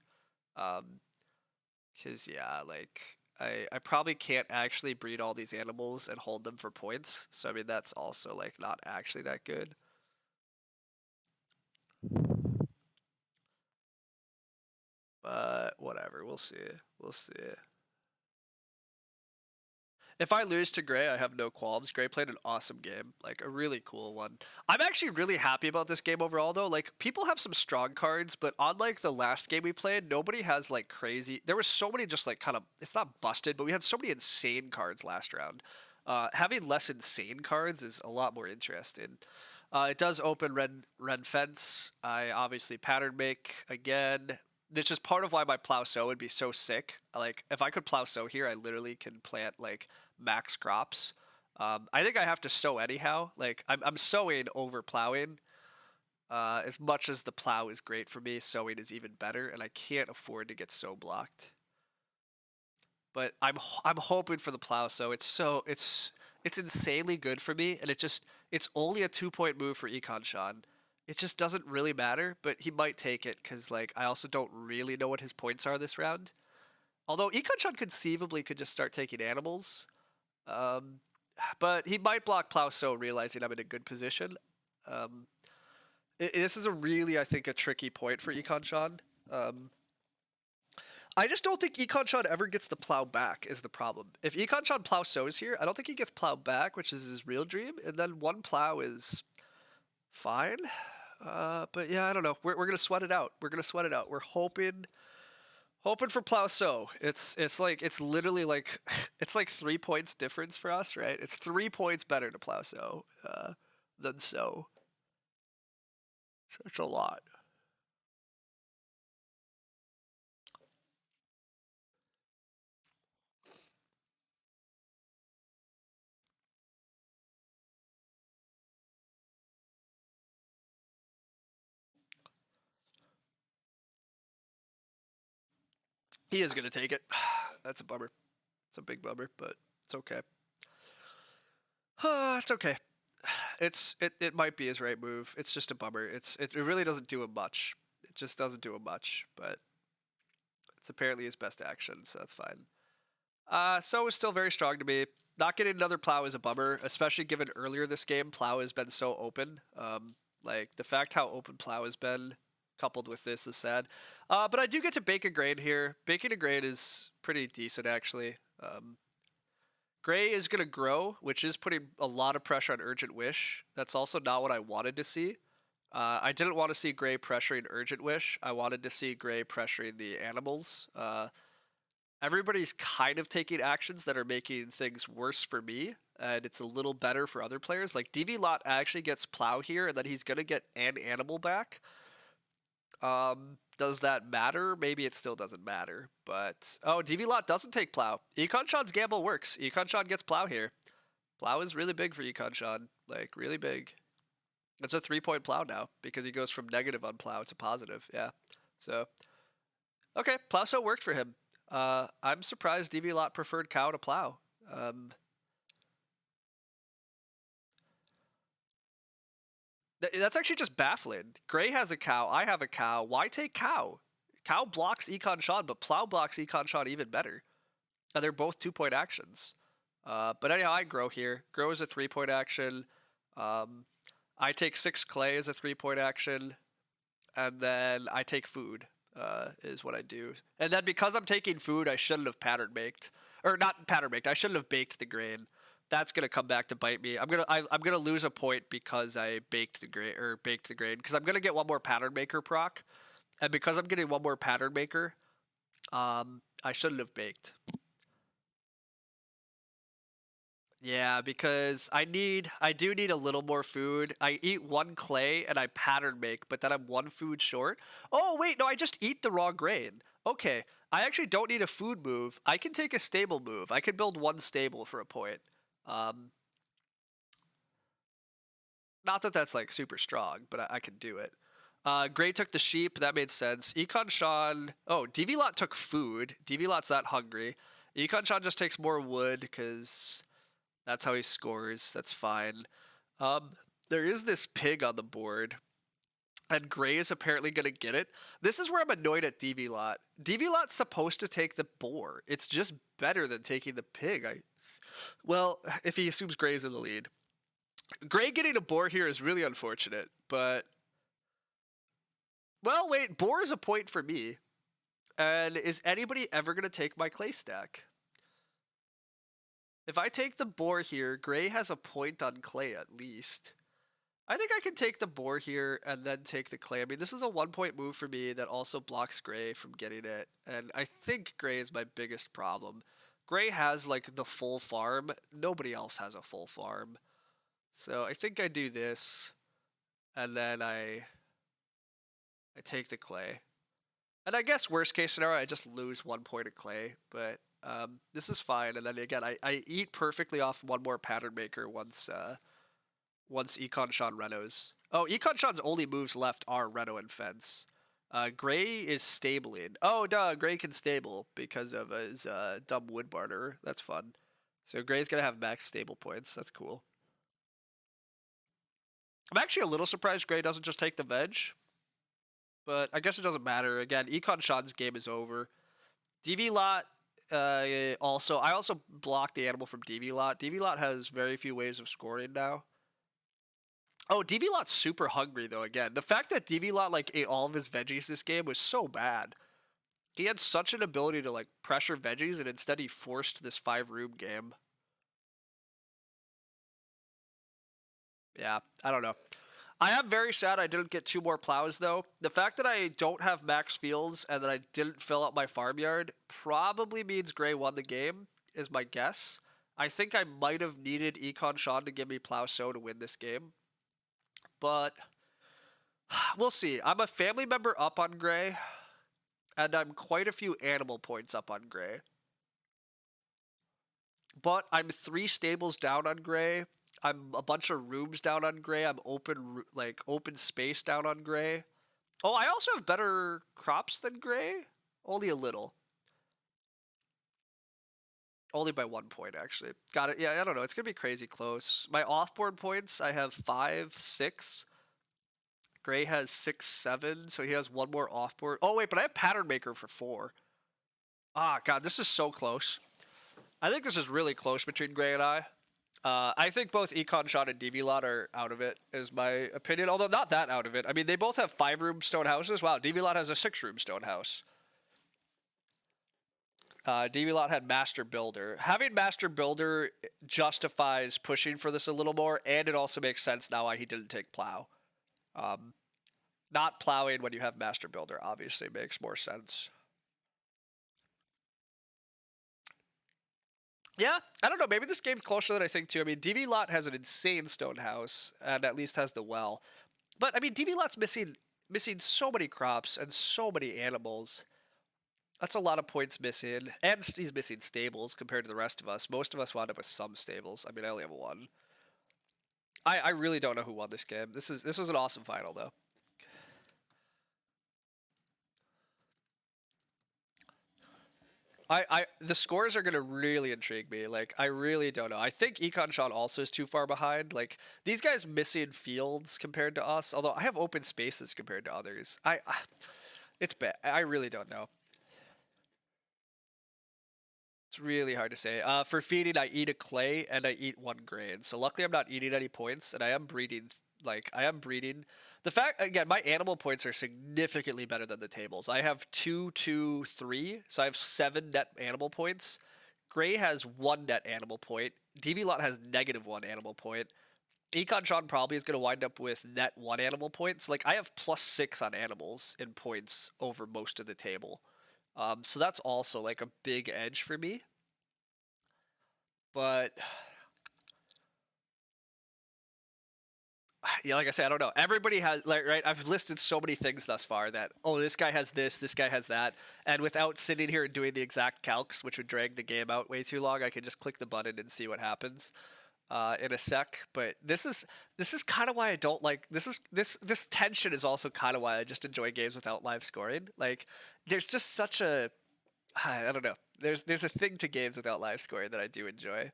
Cause yeah, like, I probably can't actually breed all these animals and hold them for points. So I mean that's also like not actually that good. But whatever, we'll see. We'll see. If I lose to Gray, I have no qualms. Gray played an awesome game, like a really cool one. I'm actually really happy about this game overall, though. Like, people have some strong cards, but unlike the last game we played, nobody has like crazy. There were so many just like kind of, it's not busted, but we had so many insane cards last round. Having less insane cards is a lot more interesting. It does open red fence. I obviously pattern make again. Which is part of why my plow sow would be so sick. Like, if I could plow sow here, I literally can plant like max crops. I think I have to sow anyhow. Like I'm sowing over plowing. As much as the plow is great for me, sowing is even better, and I can't afford to get sow blocked. But I'm hoping for the plow, so it's insanely good for me, and it's only a 2 point move for Econ Sean. It just doesn't really matter, but he might take it because like I also don't really know what his points are this round. Although Econ Sean conceivably could just start taking animals. Um, but he might block plow so realizing I'm in a good position. Um, this is a really, I think, a tricky point for Econ Sean. I just don't think Econ Sean ever gets the plow back is the problem. If Econ Sean plow sows here, I don't think he gets plow back, which is his real dream. And then one plow is fine. But yeah, I don't know. We're gonna sweat it out. We're gonna sweat it out. We're hoping for plow sow. It's literally like it's like 3 points difference for us, right? It's 3 points better to plow sow than sow. It's a lot. He is gonna take it. That's a bummer. It's a big bummer, but it's okay. It's okay. It might be his right move. It's just a bummer. It really doesn't do him much. It just doesn't do him much, but it's apparently his best action, so that's fine. So is still very strong to me. Not getting another plow is a bummer, especially given earlier this game plow has been so open. Like the fact how open plow has been coupled with this is sad. But I do get to bake a grain here. Baking a grain is pretty decent actually. Gray is going to grow, which is putting a lot of pressure on Urgent Wish. That's also not what I wanted to see. I didn't want to see Gray pressuring Urgent Wish. I wanted to see Gray pressuring the animals. Everybody's kind of taking actions that are making things worse for me, and it's a little better for other players. Like DV Lot actually gets plow here, and then he's gonna get an animal back. Does that matter? Maybe it still doesn't matter. But oh, DV Lot doesn't take plow. Econ Sean's gamble works. Econ Sean gets plow here. Plow is really big for Econ Sean, like really big. It's a 3 point plow now because he goes from negative on plow to positive. Yeah, so okay, plow so worked for him. I'm surprised DV Lot preferred cow to plow. That's actually just baffling. Gray has a cow. I have a cow. Why take cow? Cow blocks Econ Sean, but plow blocks Econ Sean even better. And they're both 2 point actions. But anyhow, I grow here. Grow is a 3 point action. I take 6 clay as a 3 point action. And then I take food, is what I do. And then because I'm taking food, I shouldn't have pattern baked. Or not pattern baked, I shouldn't have baked the grain. That's gonna come back to bite me. I'm gonna lose a point because I baked the grain because I'm gonna get one more pattern maker proc, and because I'm getting one more pattern maker, I shouldn't have baked. Yeah, because I do need a little more food. I eat one clay and I pattern make, but then I'm one food short. Oh wait, no, I just eat the raw grain. Okay, I actually don't need a food move. I can take a stable move. I can build one stable for a point. Um, Not that that's like super strong, but I can do it. Gray took the sheep. That made sense. Econ Sean. Oh, DV Lot took food. DV Lot's that hungry. Econ Sean just takes more wood because that's how he scores. That's fine. There is this pig on the board. and Gray is apparently going to get it. This is where I'm annoyed at DV Lot. DV Lot's supposed to take the boar. It's just better than taking the pig. Well, if he assumes Gray's in the lead. Gray getting a boar here is really unfortunate, but well, wait, boar is a point for me. And is anybody ever going to take my clay stack? If I take the boar here, Gray has a point on clay at least. I think I can take the boar here and then take the clay. I mean, this is a 1-point move for me that also blocks Gray from getting it. And I think Gray is my biggest problem. Gray has like the full farm. Nobody else has a full farm. So I think I do this. And then I take the clay. And I guess worst case scenario, I just lose 1 point of clay. But this is fine. And then again, I eat perfectly off one more pattern maker once Econ Sean Renos. Oh, Econ Sean's only moves left are Reno and Fence. Gray is stabling. Oh, duh, Gray can stable because of his dumb wood barter. That's fun. So Gray's going to have max stable points. That's cool. I'm actually a little surprised Gray doesn't just take the veg. But I guess it doesn't matter. Again, Econ Sean's game is over. DV Lot, I also blocked the animal from DV Lot. DV Lot has very few ways of scoring now. Oh, DV Lot's super hungry, though, again. The fact that DV Lot, like, ate all of his veggies this game was so bad. He had such an ability to, like, pressure veggies, and instead he forced this 5-room game. Yeah, I don't know. I am very sad I didn't get 2 more plows, though. The fact that I don't have max fields and that I didn't fill out my farmyard probably means Gray won the game, is my guess. I think I might have needed Econ Sean to give me plow so to win this game. But we'll see. I'm a family member up on Gray, and I'm quite a few animal points up on Gray. But I'm 3 stables down on Gray. I'm a bunch of rooms down on Gray. I'm open space down on Gray. Oh, I also have better crops than Gray. Only a little. Only by 1 point, actually. Got it. Yeah, I don't know. It's going to be crazy close. My off-board points, I have 5, 6. Gray has 6, 7, so he has 1 more off-board. Oh, wait, but I have Pattern Maker for 4. Ah, God, this is so close. I think this is really close between Gray and I. I think both Econ Sean and DV Lot are out of it, is my opinion. Although not that out of it. I mean, they both have 5-room stone houses. Wow, DV Lot has a 6-room stone house. DV Lot had Master Builder. Having Master Builder justifies pushing for this a little more, and it also makes sense now why he didn't take Plow. Not plowing when you have Master Builder obviously makes more sense. Yeah, I don't know. Maybe this game's closer than I think, too. I mean, DV Lot has an insane stone house, and at least has the well. But, I mean, DV Lot's missing so many crops and so many animals. That's a lot of points missing. And he's missing stables compared to the rest of us. Most of us wound up with some stables. I mean, I only have 1. I really don't know who won this game. This was an awesome final, though. The scores are gonna really intrigue me. Like, I really don't know. I think Econ Sean also is too far behind. Like, these guys missing fields compared to us. Although I have open spaces compared to others. It's bad. I really don't know. It's really hard to say. For feeding, I eat a clay and I eat 1 grain. So luckily, I'm not eating any points, and I am breeding. Like, I am breeding. The fact, again, my animal points are significantly better than the tables. I have 2, 2, 3, so I have 7 net animal points. Gray has 1 net animal point. DV Lot has -1 animal point. Econ Sean probably is going to wind up with net 1 animal points. Like, I have +6 on animals in points over most of the table. So that's also, like, a big edge for me. But yeah, like I said, I don't know. Everybody has, like, right? I've listed so many things thus far that, oh, this guy has this guy has that, and without sitting here and doing the exact calcs, which would drag the game out way too long, I could just click the button and see what happens in a sec. But this is kind of why I don't like this tension is also kind of why I just enjoy games without live scoring. Like, there's just such a I don't know. There's a thing to games without live scoring that I do enjoy.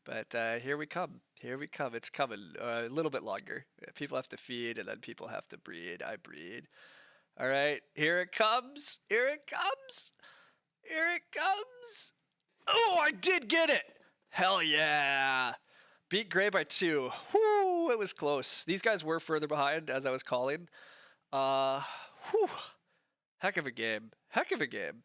But here we come. Here we come. It's coming a little bit longer. People have to feed, and then people have to breed. I breed. All right, here it comes. Here it comes. Here it comes. Oh, I did get it. Hell yeah. Beat Gray by 2. Whoo, it was close. These guys were further behind as I was calling. Uh, whew. Heck of a game. Heck of a game.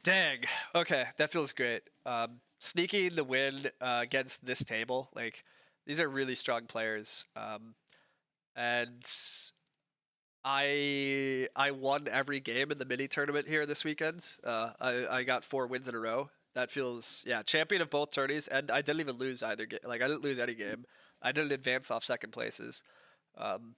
Dang. Okay, that feels great. Sneaking the win against this table, like these are really strong players. And I won every game in the mini tournament here this weekend. I got 4 wins in a row. That feels, yeah, champion of both tourneys, and I didn't even lose either game. Like I didn't lose any game. I didn't advance off second places. Um,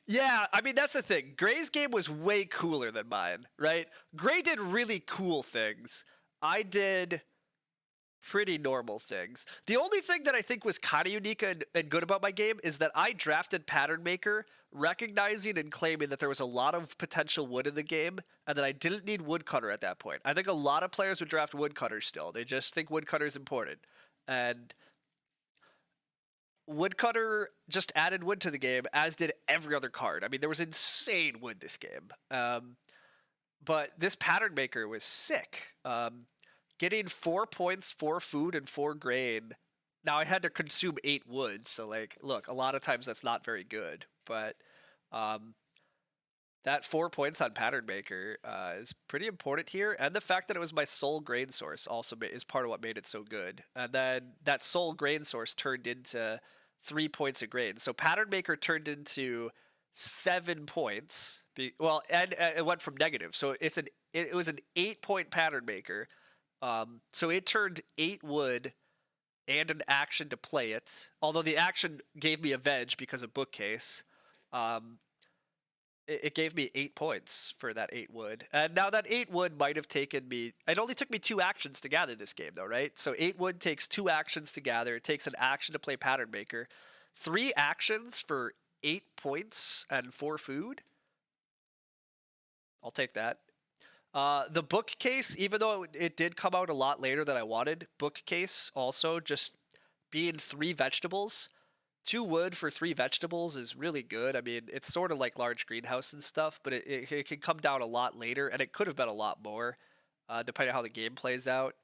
yeah, I mean that's the thing. Gray's game was way cooler than mine, right? Gray did really cool things. I did pretty normal things. The only thing that I think was kind of unique and good about my game is that I drafted Pattern Maker, recognizing and claiming that there was a lot of potential wood in the game, and that I didn't need Woodcutter at that point. I think a lot of players would draft Woodcutter still. They just think Woodcutter is important. And Woodcutter just added wood to the game, as did every other card. I mean, there was insane wood this game. But this Pattern Maker was sick. Getting 4 points, 4 food, and 4 grain. Now I had to consume 8 wood, so like, look, a lot of times that's not very good. But that 4 points on Pattern Maker is pretty important here, and the fact that it was my sole grain source also is part of what made it so good. And then that sole grain source turned into 3 points of grain. So Pattern Maker turned into 7 points. And it went from negative. So it was an 8-point Pattern Maker. So it turned 8 wood and an action to play it. Although the action gave me a veg because of Bookcase. It gave me 8 points for that 8 wood. And now that 8 wood might have taken me... It only took me 2 actions to gather this game, though, right? So 8 wood takes 2 actions to gather. It takes an action to play Pattern Maker. 3 actions for 8 points and 4 food? I'll take that. The Bookcase, even though it did come out a lot later than I wanted, Bookcase also just being 3 vegetables. 2 wood for 3 vegetables is really good. I mean, it's sort of like large greenhouse and stuff, but it can come down a lot later, and it could have been a lot more, depending on how the game plays out.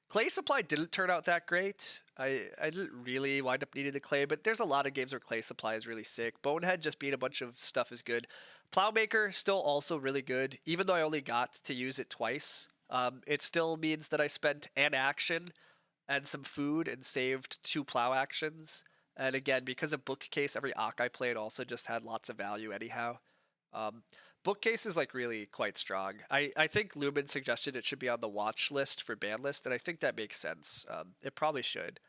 Clay Supply didn't turn out that great. I didn't really wind up needing the clay, but there's a lot of games where Clay Supply is really sick. Bonehead just being a bunch of stuff is good. Plowmaker still also really good, even though I only got to use it twice. It still means that I spent an action and some food and saved 2 plow actions. And again, because of Bookcase, every Ock I played also just had lots of value anyhow. Bookcase is like really quite strong. I think Lumen suggested it should be on the watch list for ban list, and I think that makes sense. It probably should.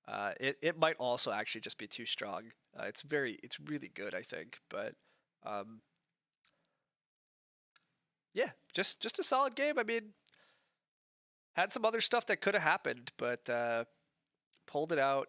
It might also actually just be too strong. It's really good, I think, but yeah, just a solid game. I mean, had some other stuff that could have happened, but pulled it out.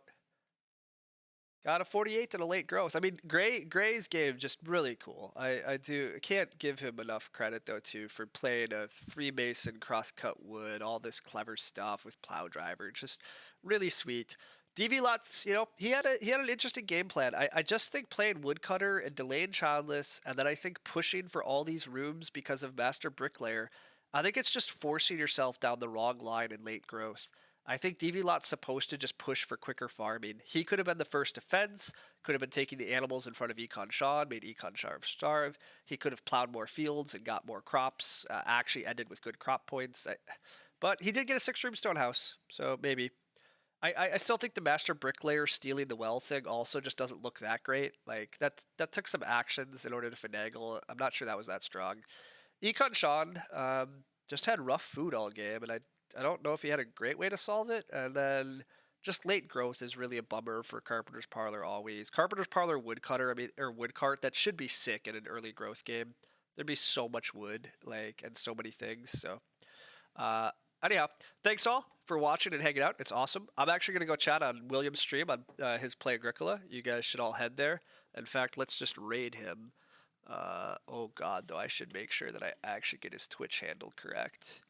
Got a 48 and a late growth. I mean, Gray's game just really cool. I can't give him enough credit though too for playing a Freemason crosscut wood, all this clever stuff with plow driver, just really sweet. DV Lots, he had an interesting game plan. I just think playing Woodcutter and delaying Childless, and then I think pushing for all these rooms because of Master Bricklayer, I think it's just forcing yourself down the wrong line in late growth. I think DV Lot's supposed to just push for quicker farming. He could have been the first defense, could have been taking the animals in front of Econ Sean, made Econ starve. He could have plowed more fields and got more crops, actually ended with good crop points. But he did get a 6-room stone house, so maybe. I still think the Master Bricklayer stealing the well thing also just doesn't look that great. Like, that took some actions in order to finagle. I'm not sure that was that strong. Econ Sean just had rough food all game, and I don't know if he had a great way to solve it. And then just late growth is really a bummer for Carpenter's Parlor always. Carpenter's Parlor Woodcutter, or Woodcart, that should be sick in an early growth game. There'd be so much wood, and so many things. So, anyhow, thanks all for watching and hanging out. It's awesome. I'm actually going to go chat on William's stream on his Play Agricola. You guys should all head there. In fact, let's just raid him. Oh god, though, I should make sure that I actually get his Twitch handle correct.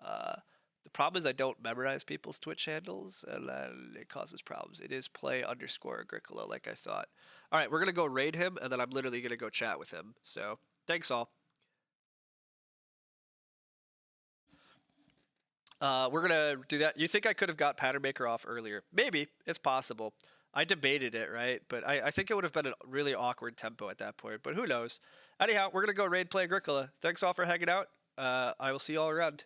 Uh, the problem is I don't memorize people's Twitch handles, and then it causes problems. It is play_Agricola, like I thought. All right, we're gonna go raid him, and then I'm literally gonna go chat with him. So thanks all. We're gonna do that. You think I could have got Pattern Maker off earlier? Maybe. It's possible. I debated it, right? But I think it would have been a really awkward tempo at that point. But who knows? Anyhow, we're gonna go raid play Agricola. Thanks all for hanging out. I will see you all around.